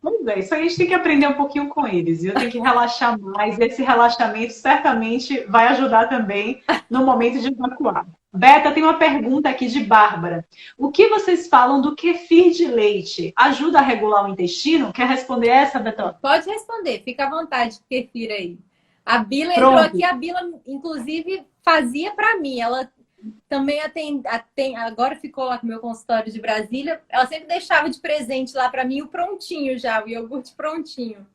Pois é, isso aí a gente tem que aprender um pouquinho com eles, viu? Tem que relaxar mais. Esse relaxamento certamente vai ajudar também no momento de evacuar. Beta, tem uma pergunta aqui de Bárbara. O que vocês falam do kefir de leite? Ajuda a regular o intestino? Quer responder essa, Betão? Pode responder, fica à vontade, Kefir aí. A Bila entrou Pronto. aqui, a Bila, inclusive, fazia para mim. Ela também agora ficou lá com o meu consultório de Brasília. Ela sempre deixava de presente lá para mim o prontinho já, o iogurte prontinho.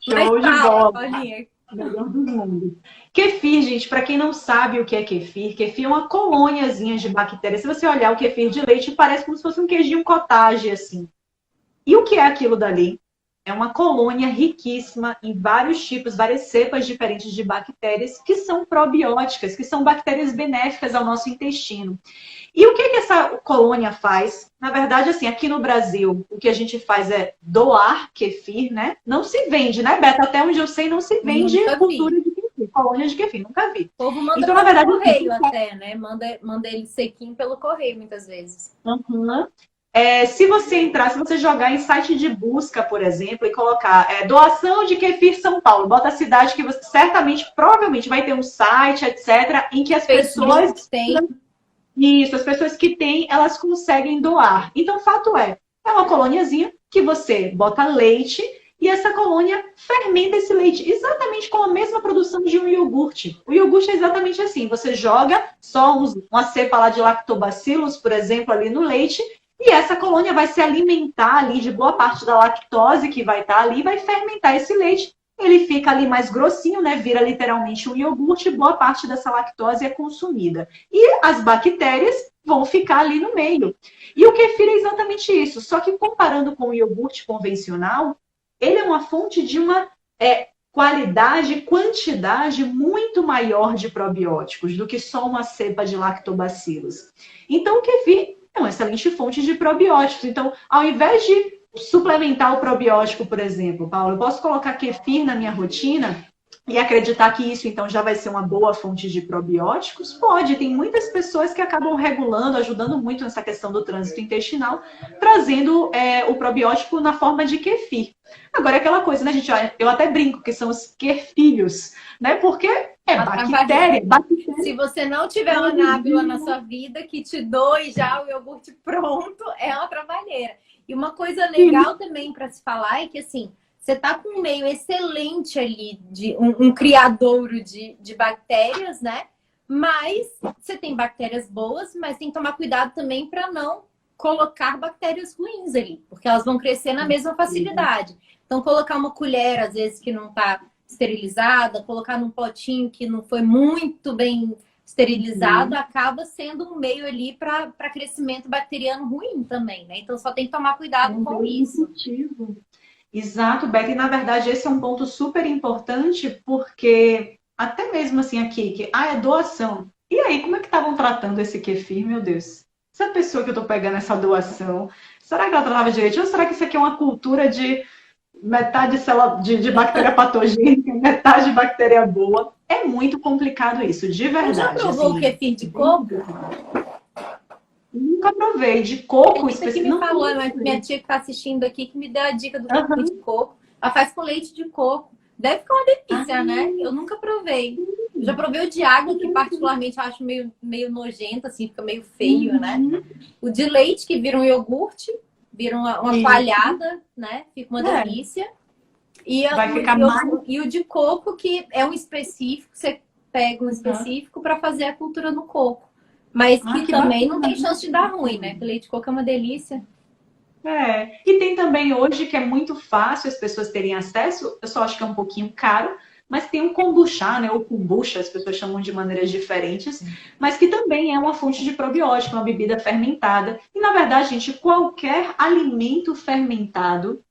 Mas Show de fala, bola. Paulinha. Melhor do mundo. Kefir, gente, para quem não sabe o que é kefir, kefir é uma colôniazinha de bactérias. Se você olhar o kefir de leite, parece como se fosse um queijinho cottage, assim. E o que é aquilo dali? É uma colônia riquíssima em vários tipos, várias cepas diferentes de bactérias que são probióticas, que são bactérias benéficas ao nosso intestino. E o que que essa colônia faz? Na verdade, assim, aqui no Brasil, o que a gente faz é doar kefir, né? Não se vende, né, Beto? Até onde eu sei, não se vende Nunca cultura vi. de kefir, colônia de kefir, nunca vi. O povo manda Então, na pelo verdade, correio até, né? Manda ele sequinho pelo correio, muitas vezes. uhum. Se você entrar, se você jogar em site de busca, por exemplo, e colocar doação de kefir São Paulo, bota a cidade que você certamente, provavelmente vai ter um site, etc., em que as Facebook pessoas. tem. Isso, as pessoas que têm, elas conseguem doar. Então, o fato é uma colôniazinha que você bota leite e essa colônia fermenta esse leite, exatamente com a mesma produção de um iogurte. O iogurte é exatamente assim, você joga só uma cepa lá de lactobacillus, por exemplo, ali no leite, e essa colônia vai se alimentar ali de boa parte da lactose que vai estar ali, vai fermentar esse leite. Ele fica ali mais grossinho, né? Vira literalmente um iogurte, boa parte dessa lactose é consumida. E as bactérias vão ficar ali no meio. E o kefir é exatamente isso. Só que comparando com o iogurte convencional, ele é uma fonte de uma qualidade, quantidade muito maior de probióticos do que só uma cepa de lactobacilos. Então, o kefir é uma excelente fonte de probióticos. Então, ao invés de suplementar o probiótico, por exemplo, Paulo, eu posso colocar kefir na minha rotina e acreditar que isso, então, já vai ser uma boa fonte de probióticos? Pode, tem muitas pessoas que acabam regulando, ajudando muito nessa questão do trânsito intestinal, trazendo o probiótico na forma de kefir. Agora, aquela coisa, né, gente? Eu até brinco que são os kefilhos, né? Porque é bactéria. Se você não tiver uma nábila na sua vida que te doe já o iogurte pronto, é uma trabalheira. E uma coisa legal também para se falar é que, assim, você tá com um meio excelente ali, de um criadouro de bactérias, né? Mas você tem bactérias boas, mas tem que tomar cuidado também para não colocar bactérias ruins ali, porque elas vão crescer na mesma facilidade. Então, colocar uma colher, às vezes, que não tá esterilizada, colocar num potinho que não foi muito bem esterilizado, acaba sendo um meio ali para crescimento bacteriano ruim também, né? Então, só tem que tomar cuidado com isso. Exato, Beck. E na verdade esse é um ponto super importante, porque até mesmo assim aqui, que é doação. E aí, como é que estavam tratando esse kefir, meu Deus? Essa pessoa que eu tô pegando essa doação, será que ela tratava direito? Ou será que isso aqui é uma cultura de metade de bactéria patogênica, metade bactéria boa? É muito complicado isso, de verdade. Você já provou o kefir de coco? Nunca provei. De coco Isso que me falou, minha tia que tá assistindo aqui, que me deu a dica do kefir de coco. Ela faz com leite de coco. Deve ficar uma delícia, né? Eu nunca provei. Eu já provei o de água, que particularmente eu acho meio nojento, assim, fica meio feio, né? O de leite, que vira um iogurte, vira uma coalhada, né? Fica uma delícia. E o de coco, que é um específico, você pega um específico para fazer a cultura no coco. Mas que também não tem chance de dar ruim, né? Porque leite de coco é uma delícia. E tem também hoje que é muito fácil as pessoas terem acesso, eu só acho que é um pouquinho caro, mas tem o kombucha, né? Ou kombucha, as pessoas chamam de maneiras diferentes, mas que também é uma fonte de probiótico, uma bebida fermentada. E na verdade, gente, qualquer alimento fermentado,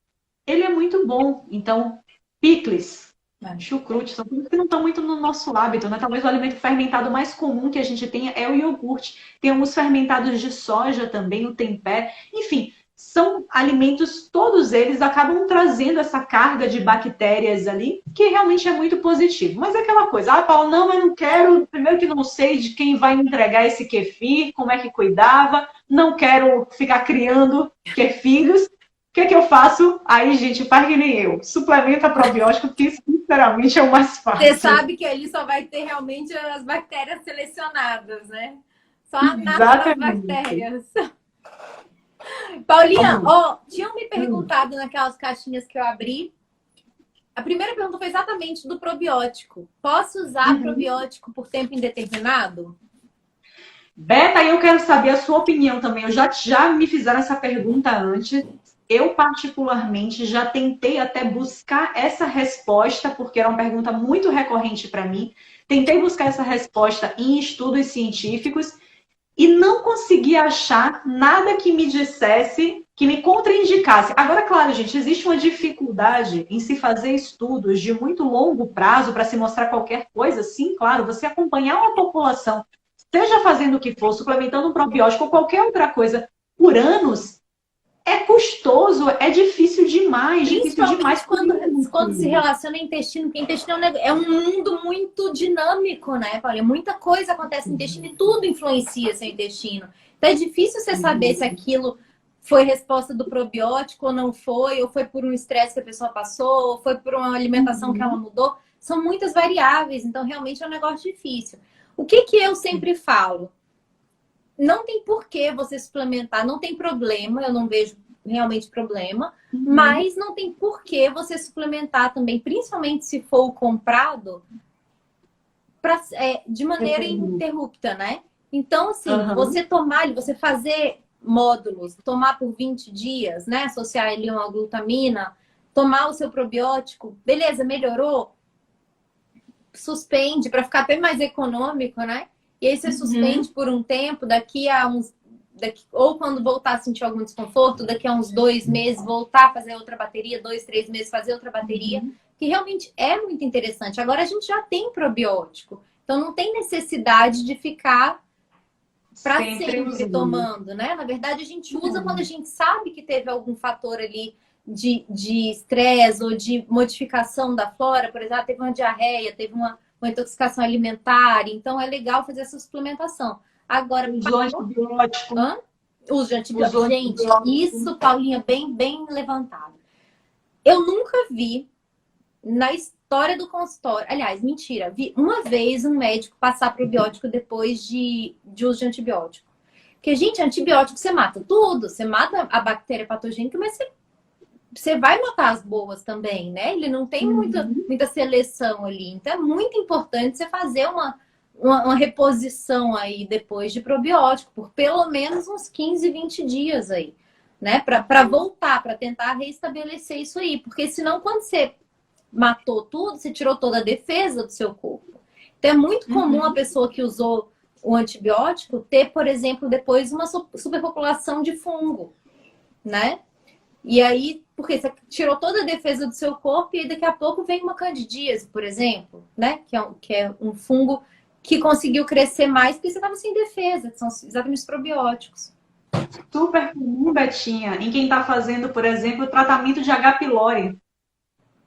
ele é muito bom. Então, picles, chucrute, são coisas que não estão muito no nosso hábito, né? Talvez o alimento fermentado mais comum que a gente tenha é o iogurte. Tem alguns fermentados de soja também, o tempé. Enfim, são alimentos, todos eles acabam trazendo essa carga de bactérias ali, que realmente é muito positivo. Mas é aquela coisa, Paulo, não, eu não quero, primeiro que não sei de quem vai me entregar esse kefir, como é que cuidava, não quero ficar criando kefilhos. O que eu faço? Aí, gente, faz que nem eu. Suplementa probiótico, que sinceramente é o mais fácil. Você sabe que ali só vai ter realmente as bactérias selecionadas, né? Só a nata das bactérias. Paulinha, tinham me perguntado naquelas caixinhas que eu abri. A primeira pergunta foi exatamente do probiótico. Posso usar probiótico por tempo indeterminado? Beta, eu quero saber a sua opinião também. Eu já me fizeram essa pergunta antes. Eu, particularmente, já tentei até buscar essa resposta, porque era uma pergunta muito recorrente para mim. Tentei buscar essa resposta em estudos científicos e não consegui achar nada que me dissesse, que me contraindicasse. Agora, claro, gente, existe uma dificuldade em se fazer estudos de muito longo prazo para se mostrar qualquer coisa. Sim, claro, você acompanhar uma população, seja fazendo o que for, suplementando um probiótico ou qualquer outra coisa, por anos, é custoso, é difícil demais. Principalmente quando se relaciona ao intestino, porque o intestino é um mundo muito dinâmico, né, Paulinha? Muita coisa acontece no intestino e tudo influencia seu intestino. Então é difícil você saber se aquilo foi resposta do probiótico ou não foi, ou foi por um estresse que a pessoa passou, ou foi por uma alimentação que ela mudou. São muitas variáveis, então realmente é um negócio difícil. O que eu sempre falo? Não tem por que você suplementar, não tem problema, eu não vejo realmente problema, mas não tem por que você suplementar também, principalmente se for comprado, de maneira ininterrupta, né? Então, assim, você tomar, você fazer módulos, tomar por 20 dias, né? Associar ali uma glutamina, tomar o seu probiótico, beleza, melhorou? Suspende para ficar até mais econômico, né? E aí você suspende por um tempo, ou quando voltar a sentir algum desconforto, daqui a uns 2 meses, voltar a fazer outra bateria, 2, 3 meses fazer outra bateria, que realmente é muito interessante. Agora a gente já tem probiótico, então não tem necessidade de ficar para sempre tomando, né? Na verdade, a gente usa quando a gente sabe que teve algum fator ali de estresse ou de modificação da flora, por exemplo, teve uma diarreia, teve uma intoxicação alimentar, então é legal fazer essa suplementação. Agora, uso antibiótico. Uso de antibiótico. Gente, isso, Paulinha, bem levantado. Eu nunca vi na história do consultório, aliás, mentira, vi uma vez um médico passar probiótico depois de uso de antibiótico. Porque, gente, antibiótico você mata tudo, você mata a bactéria patogênica, mas você vai matar as boas também, né? Ele não tem muita seleção ali. Então é muito importante você fazer uma reposição aí depois de probiótico, por pelo menos uns 15, 20 dias aí, né? Para voltar, para tentar reestabelecer isso aí. Porque senão, quando você matou tudo, você tirou toda a defesa do seu corpo. Então é muito comum a pessoa que usou o antibiótico ter, por exemplo, depois uma superpopulação de fungo, né? E aí, porque você tirou toda a defesa do seu corpo e aí daqui a pouco vem uma candidíase, por exemplo, né? Que é um fungo que conseguiu crescer mais porque você estava sem defesa, que são exatamente os probióticos. Super comum, Betinha, em quem está fazendo, por exemplo, o tratamento de H. pylori.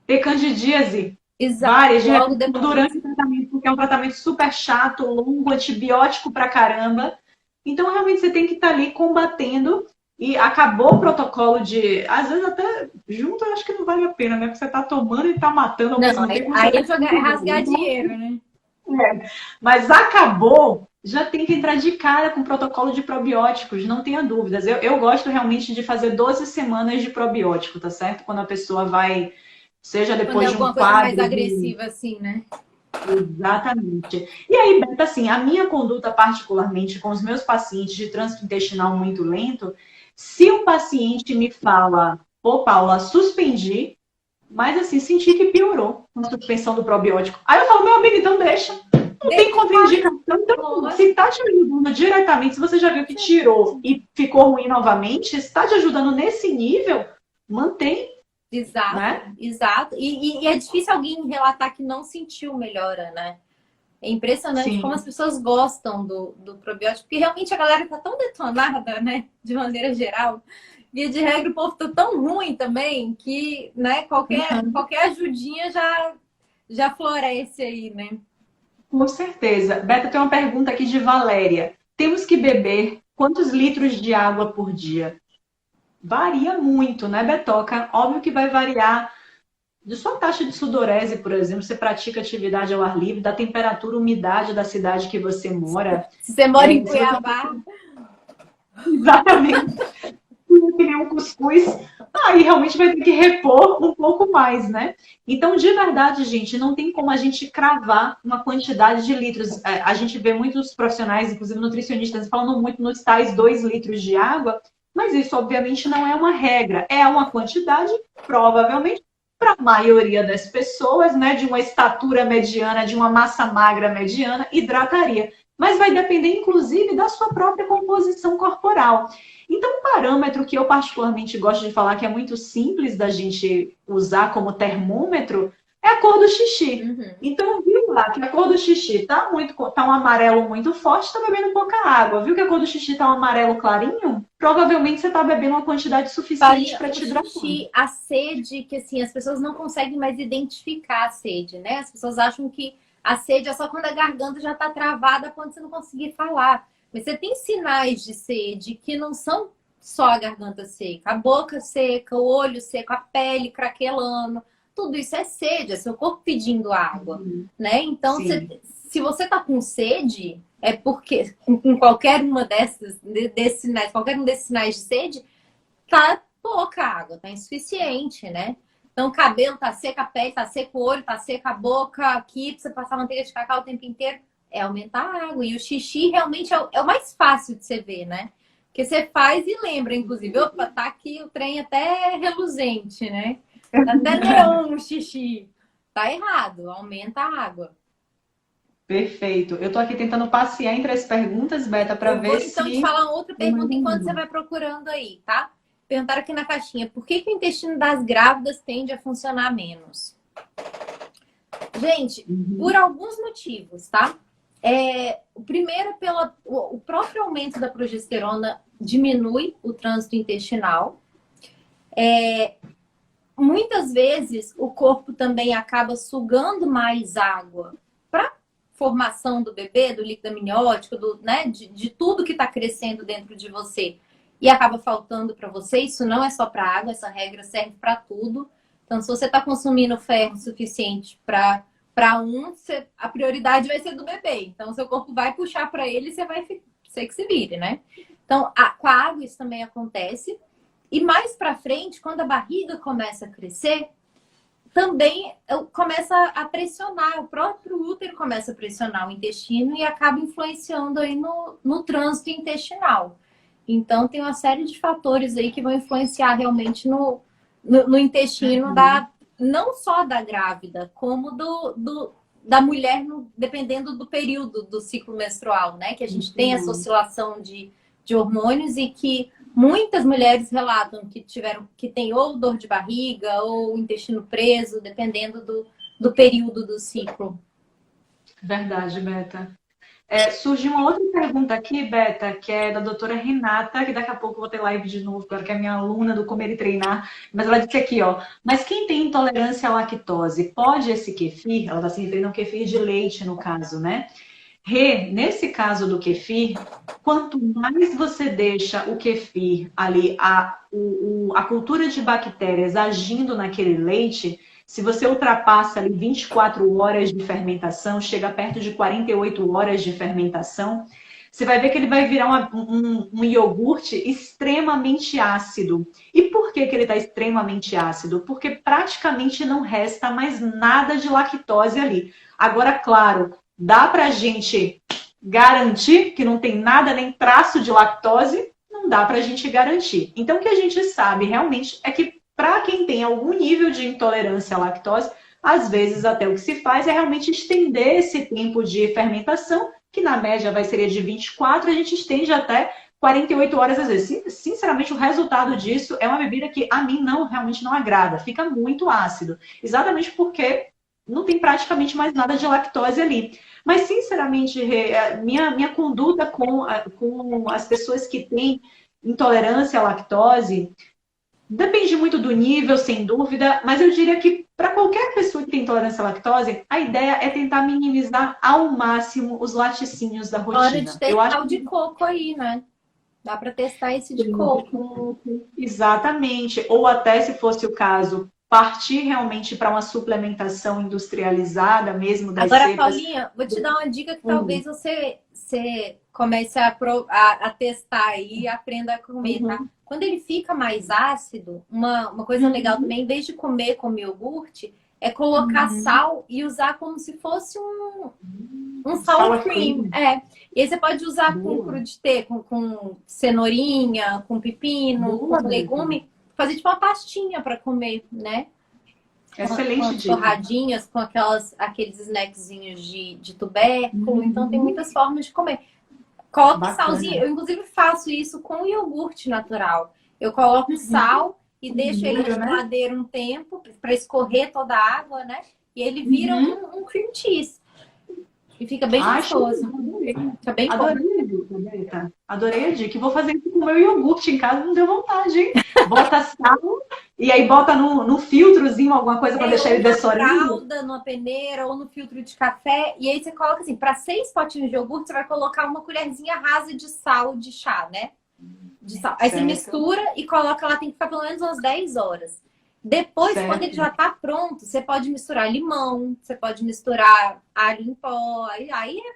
Ter candidíase. Exato. Várias, durante o tratamento, porque é um tratamento super chato, longo, antibiótico pra caramba. Então, realmente, você tem que estar ali combatendo. E acabou o protocolo de... Às vezes, até junto, eu acho que não vale a pena, né? Porque você tá tomando e tá matando ao mesmo tempo. Aí é rasgar dinheiro, né? Mas acabou, já tem que entrar de cara com o protocolo de probióticos, não tenha dúvidas. Eu gosto realmente de fazer 12 semanas de probiótico, tá certo? Quando a pessoa vai... Seja depois de um quadro... coisa mais agressiva, assim, né? Exatamente. E aí, Beta, assim, a minha conduta, particularmente com os meus pacientes de trânsito intestinal muito lento, se o paciente me fala, Paula, suspendi, mas assim, senti que piorou a suspensão do probiótico. Aí eu falo, meu amigo, então deixa. Não tem contraindicação. Então, se está te ajudando diretamente, se você já viu que tirou e ficou ruim novamente, se está te ajudando nesse nível, mantém. Exato, né? Exato. E é difícil alguém relatar que não sentiu melhora, né? É impressionante como as pessoas gostam do probiótico, porque realmente a galera tá tão detonada, né? De maneira geral. via de regra, o povo tá tão ruim também que, né, qualquer ajudinha já floresce aí, né? Com certeza. Beta, tem uma pergunta aqui de Valéria. Temos que beber quantos litros de água por dia? Varia muito, né, Betoca? Óbvio que vai variar de sua taxa de sudorese, por exemplo, você pratica atividade ao ar livre, da temperatura, umidade da cidade que você mora. Se você mora em Se você... Cuiabá... Exatamente. Que nem um cuscuz, aí realmente vai ter que repor um pouco mais, né? Então, de verdade, gente, não tem como a gente cravar uma quantidade de litros. A gente vê muitos profissionais, inclusive nutricionistas, falando muito nos tais 2 litros de água, mas isso, obviamente, não é uma regra. É uma quantidade, provavelmente, para a maioria das pessoas, né, de uma estatura mediana, de uma massa magra mediana, hidrataria. Mas vai depender, inclusive, da sua própria composição corporal. Então, um parâmetro que eu particularmente gosto de falar, que é muito simples da gente usar como termômetro, é a cor do xixi. Uhum. Então, viu lá que a cor do xixi tá um amarelo muito forte, tá bebendo pouca água. Viu que a cor do xixi tá um amarelo clarinho? Provavelmente você tá bebendo uma quantidade suficiente para te hidratar. Xixi, a sede, que assim, as pessoas não conseguem mais identificar a sede, né? As pessoas acham que a sede é só quando a garganta já tá travada, quando você não conseguir falar. Mas você tem sinais de sede que não são só a garganta seca, a boca seca, o olho seco, a pele craquelando. Tudo isso é sede, é seu corpo pedindo água, né? Então, se você tá com sede, é porque em qualquer uma desses sinais, qualquer um desses sinais de sede, tá pouca água, tá insuficiente, né? Então, o cabelo tá seco, a pele tá seca, o olho tá seco, a boca aqui, pra você passar manteiga de cacau o tempo inteiro, é aumentar a água. E o xixi realmente é o mais fácil de você ver, né? Porque você faz e lembra, inclusive. Opa, tá aqui o trem até reluzente, né? Tá até neon o xixi. Tá errado, aumenta a água. Perfeito. Eu tô aqui tentando passear entre as perguntas, Beta, para ver se... Então, te falar outra pergunta enquanto você vai procurando aí, tá? Perguntaram aqui na caixinha, por que o intestino das grávidas tende a funcionar menos? Gente, por alguns motivos, tá? O primeiro, o próprio aumento da progesterona diminui o trânsito intestinal. Muitas vezes, o corpo também acaba sugando mais água para formação do bebê, do líquido amniótico, né, de tudo que está crescendo dentro de você. E acaba faltando para você. Isso não é só para água, essa regra serve para tudo. Então, se você está consumindo ferro suficiente para a prioridade vai ser do bebê. Então, seu corpo vai puxar para ele e você que se vire, né? Então, com a água isso também acontece. E mais para frente, quando a barriga começa a crescer, também começa a pressionar, o próprio útero começa a pressionar o intestino e acaba influenciando aí no trânsito intestinal. Então, tem uma série de fatores aí que vão influenciar realmente no intestino não só da grávida, como da mulher, dependendo do período do ciclo menstrual, né? Que a gente tem essa oscilação de hormônios e que muitas mulheres relatam que tem ou dor de barriga ou intestino preso, dependendo do período do ciclo. Verdade, Beta. Surgiu uma outra pergunta aqui, Beta, que é da doutora Renata, que daqui a pouco eu vou ter live de novo, porque é minha aluna do Comer e Treinar. Mas ela disse aqui, ó, mas quem tem intolerância à lactose, pode esse kefir? Ela está se referindo ao kefir de leite, no caso, né? Nesse caso do kefir, quanto mais você deixa o kefir ali, a cultura de bactérias agindo naquele leite, se você ultrapassa ali 24 horas de fermentação, chega perto de 48 horas de fermentação, você vai ver que ele vai virar um iogurte extremamente ácido. E por que ele está extremamente ácido? Porque praticamente não resta mais nada de lactose ali. Agora, claro, dá pra gente garantir que não tem nada, nem traço de lactose? Não dá pra gente garantir. Então, o que a gente sabe realmente é que para quem tem algum nível de intolerância à lactose, às vezes até o que se faz é realmente estender esse tempo de fermentação, que na média seria de 24, a gente estende até 48 horas às vezes. Sinceramente, o resultado disso é uma bebida que a mim realmente não agrada, fica muito ácido. Exatamente porque não tem praticamente mais nada de lactose ali. Mas, sinceramente, minha conduta com as pessoas que têm intolerância à lactose, depende muito do nível, sem dúvida, mas eu diria que para qualquer pessoa que tem intolerância à lactose, a ideia é tentar minimizar ao máximo os laticínios da Hora de rotina. Eu testar acho o de coco aí, né? Dá para testar esse de coco. exatamente. Ou até, se fosse o caso, partir realmente para uma suplementação industrializada mesmo das Agora, cepas. Paulinha, vou te dar uma dica que Uhum, talvez você comece a testar aí e aprenda a comer, tá? uhum, Quando ele fica mais ácido, uma coisa legal uhum, também, em vez de comer com iogurte, é colocar uhum. sal e usar como se fosse um sour Sour cream. cream. É. E aí você pode usar com Boa. crudité, com cenourinha, com pepino, Boa, com Beta. legume, fazer tipo uma pastinha para comer, né? Com Excelente as dica. torradinhas, com aqueles snackzinhos de tubérculo. Então tem Uhum. muitas formas de comer. Coloque salzinho. Bacana. Eu, inclusive, faço isso com iogurte natural. Eu coloco sal e deixo ele na Molho, né? geladeira um tempo para escorrer toda a água, né? E ele vira Uhum. um cream cheese. E fica bem Ai, show. gostoso. Adorei. Fica bem bom. Adorei a dica, Beta. Adorei a dica. E vou fazer isso com o meu iogurte em casa, não deu vontade, hein? Bota sal e aí bota no filtrozinho alguma coisa para deixar Ou ele na dessolando. fralda, numa peneira, ou no filtro de café. E aí você coloca assim, para 6 potinhos de iogurte, você vai colocar uma colherzinha rasa de sal de chá, né? De sal. Aí você Certo, mistura e coloca lá, tem que ficar pelo menos umas 10 horas. Depois, quando ele certo. já tá pronto, você pode misturar limão, você pode misturar alho em pó, aí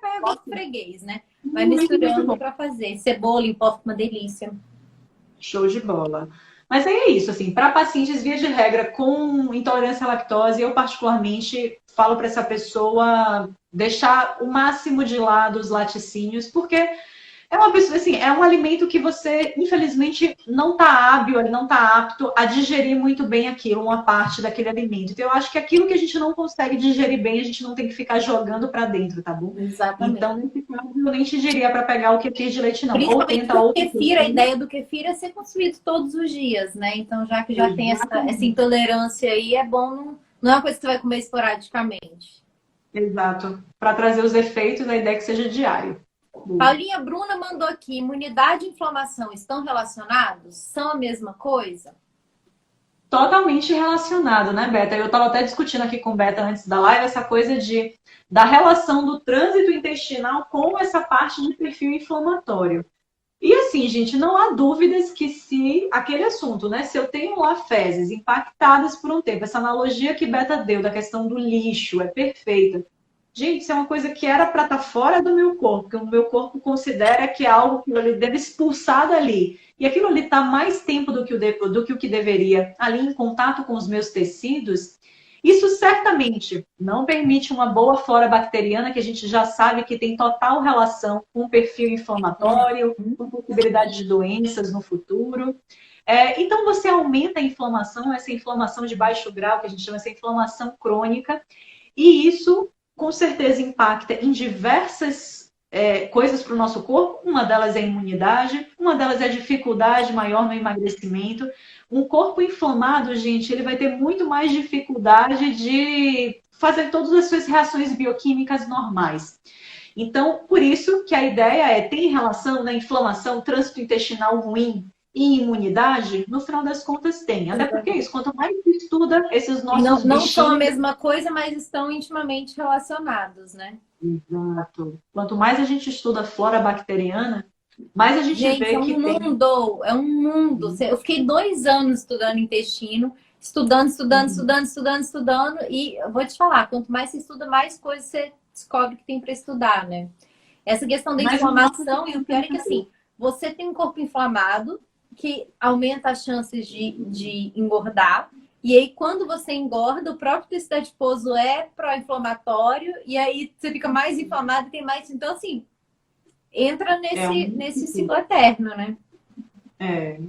vai a gosto freguês, né? Vai Muito misturando bom. para fazer. Cebola em pó fica uma delícia. Show de bola. Mas aí é isso, assim, para pacientes, via de regra, com intolerância à lactose, eu particularmente falo para essa pessoa deixar o máximo de lado os laticínios, porque é uma pessoa, assim, é um alimento que você, infelizmente, não está hábil, ele não está apto a digerir muito bem aquilo, uma parte daquele alimento. Então, eu acho que aquilo que a gente não consegue digerir bem, a gente não tem que ficar jogando para dentro, tá bom? Exatamente. Então, nesse caso, eu nem te diria para pegar o kefir de leite, não. Ou Principalmente tenta o outro kefir, a kefir. ideia do kefir é ser consumido todos os dias, né? Então, já que já tem essa Exatamente. intolerância aí, é bom, não é uma coisa que você vai comer esporadicamente. Exato. Para trazer os efeitos, a ideia é que seja diário. Paulinha Bruna mandou aqui: imunidade e inflamação estão relacionados? São a mesma coisa? Totalmente relacionado, né, Beta? Eu estava até discutindo aqui com Beta antes da live essa coisa da relação do trânsito intestinal com essa parte de perfil inflamatório. E assim, gente, não há dúvidas que se aquele assunto, né? Se eu tenho lá fezes impactadas por um tempo, essa analogia que Beta deu da questão do lixo é perfeita. Gente, isso é uma coisa que era para estar fora do meu corpo, que o meu corpo considera que é algo que ele deve expulsar dali. E aquilo ali está mais tempo do que o que deveria ali em contato com os meus tecidos. Isso certamente não permite uma boa flora bacteriana, que a gente já sabe que tem total relação com o perfil inflamatório, com possibilidade de doenças no futuro. Então, você aumenta a inflamação, essa inflamação de baixo grau, que a gente chama essa inflamação crônica, e isso com certeza impacta em diversas coisas para o nosso corpo. Uma delas é a imunidade, uma delas é a dificuldade maior no emagrecimento. Um corpo inflamado, gente, ele vai ter muito mais dificuldade de fazer todas as suas reações bioquímicas normais. Então, por isso que a ideia tem relação na inflamação, trânsito intestinal ruim e imunidade? No final das contas tem. Até porque é isso, quanto mais se estuda esses E não, nossos não são a bichinhos. mesma coisa, mas estão intimamente relacionados, né? Exato. Quanto mais a gente estuda a flora bacteriana, mais a gente Gente, vê que tem. é um mundo. Eu fiquei 2 anos estudando intestino, estudando, e eu vou te falar, quanto mais você estuda, mais coisas você descobre que tem para estudar, né? Essa questão da Mas o nosso inflamação, e o pior é que assim, você tem um corpo inflamado, que aumenta as chances de engordar. E aí, quando você engorda, o próprio tecido adiposo é pró-inflamatório, e aí você fica mais inflamado e tem mais. Então, assim, entra é nesse ciclo eterno, né?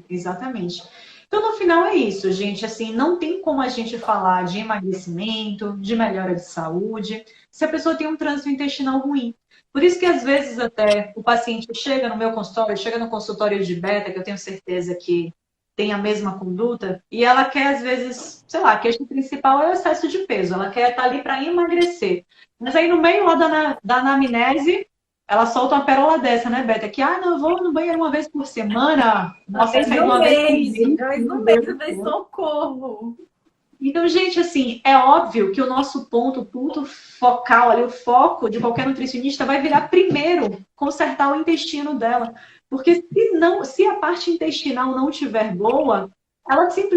exatamente. Então, no final é isso, gente. Assim, não tem como a gente falar de emagrecimento, de melhora de saúde, se a pessoa tem um trânsito intestinal ruim. Por isso que, às vezes, até o paciente chega no meu consultório, chega no consultório de beta, que eu tenho certeza que tem a mesma conduta, e ela quer, às vezes, sei lá, a queixa principal é o excesso de peso. Ela quer estar ali para emagrecer. Mas aí, no meio lá da anamnese, ela solta uma pérola dessa, né, Beta? Que, não, eu vou no banheiro uma vez por semana. Nossa, Uma vez no mês, eu dei Deus. socorro. Então, gente, assim, é óbvio que o nosso ponto focal ali, o foco de qualquer nutricionista vai virar primeiro consertar o intestino dela. Porque se a parte intestinal não estiver boa,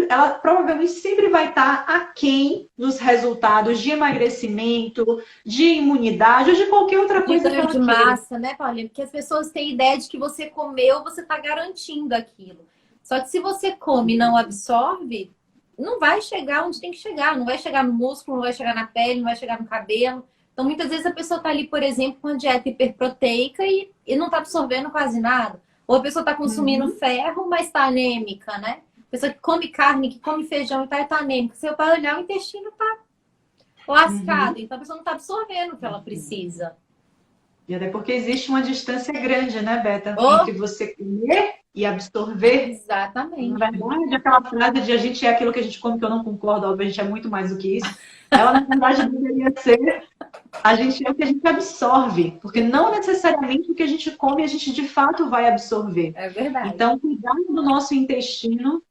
ela provavelmente sempre vai estar aquém dos resultados de emagrecimento, de imunidade ou de qualquer outra De coisa que ganho ela de queira. massa, né, Paulinha? Porque as pessoas têm ideia de que você comeu, você está garantindo aquilo. Só que se você come e não absorve, não vai chegar onde tem que chegar. Não vai chegar no músculo, não vai chegar na pele, não vai chegar no cabelo. Então, muitas vezes a pessoa está ali, por exemplo, com uma dieta hiperproteica e não está absorvendo quase nada. Ou a pessoa está consumindo ferro, mas está anêmica, né? A pessoa que come carne, que come feijão e tá anêmica. Se eu para olhar, o intestino está lascado. Então, a pessoa não está absorvendo o que ela precisa. E até porque existe uma distância grande, né, Beta? Oh. Entre você comer e absorver. Exatamente. Na verdade, aquela frase de a gente é aquilo que a gente come, que eu não concordo, óbvio, a gente é muito mais do que isso. Ela, na verdade, deveria ser a gente é o que a gente absorve. Porque não necessariamente o que a gente come a gente de fato vai absorver. É verdade. Então, cuidar do nosso intestino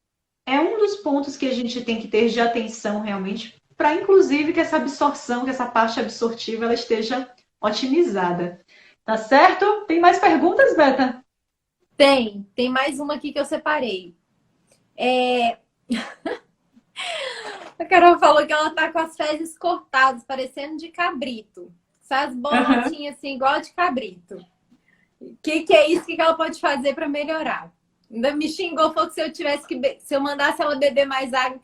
é um dos pontos que a gente tem que ter de atenção realmente, para inclusive que essa absorção, que essa parte absortiva, ela esteja otimizada. Tá certo? Tem mais perguntas, Beta? Tem mais uma aqui que eu separei. A Carol falou que ela tá com as fezes cortadas, parecendo de cabrito. Essas bolotinhas assim, igual de cabrito. O que é isso? O que ela pode fazer para melhorar? Ainda me xingou, falou que se eu mandasse ela beber mais água,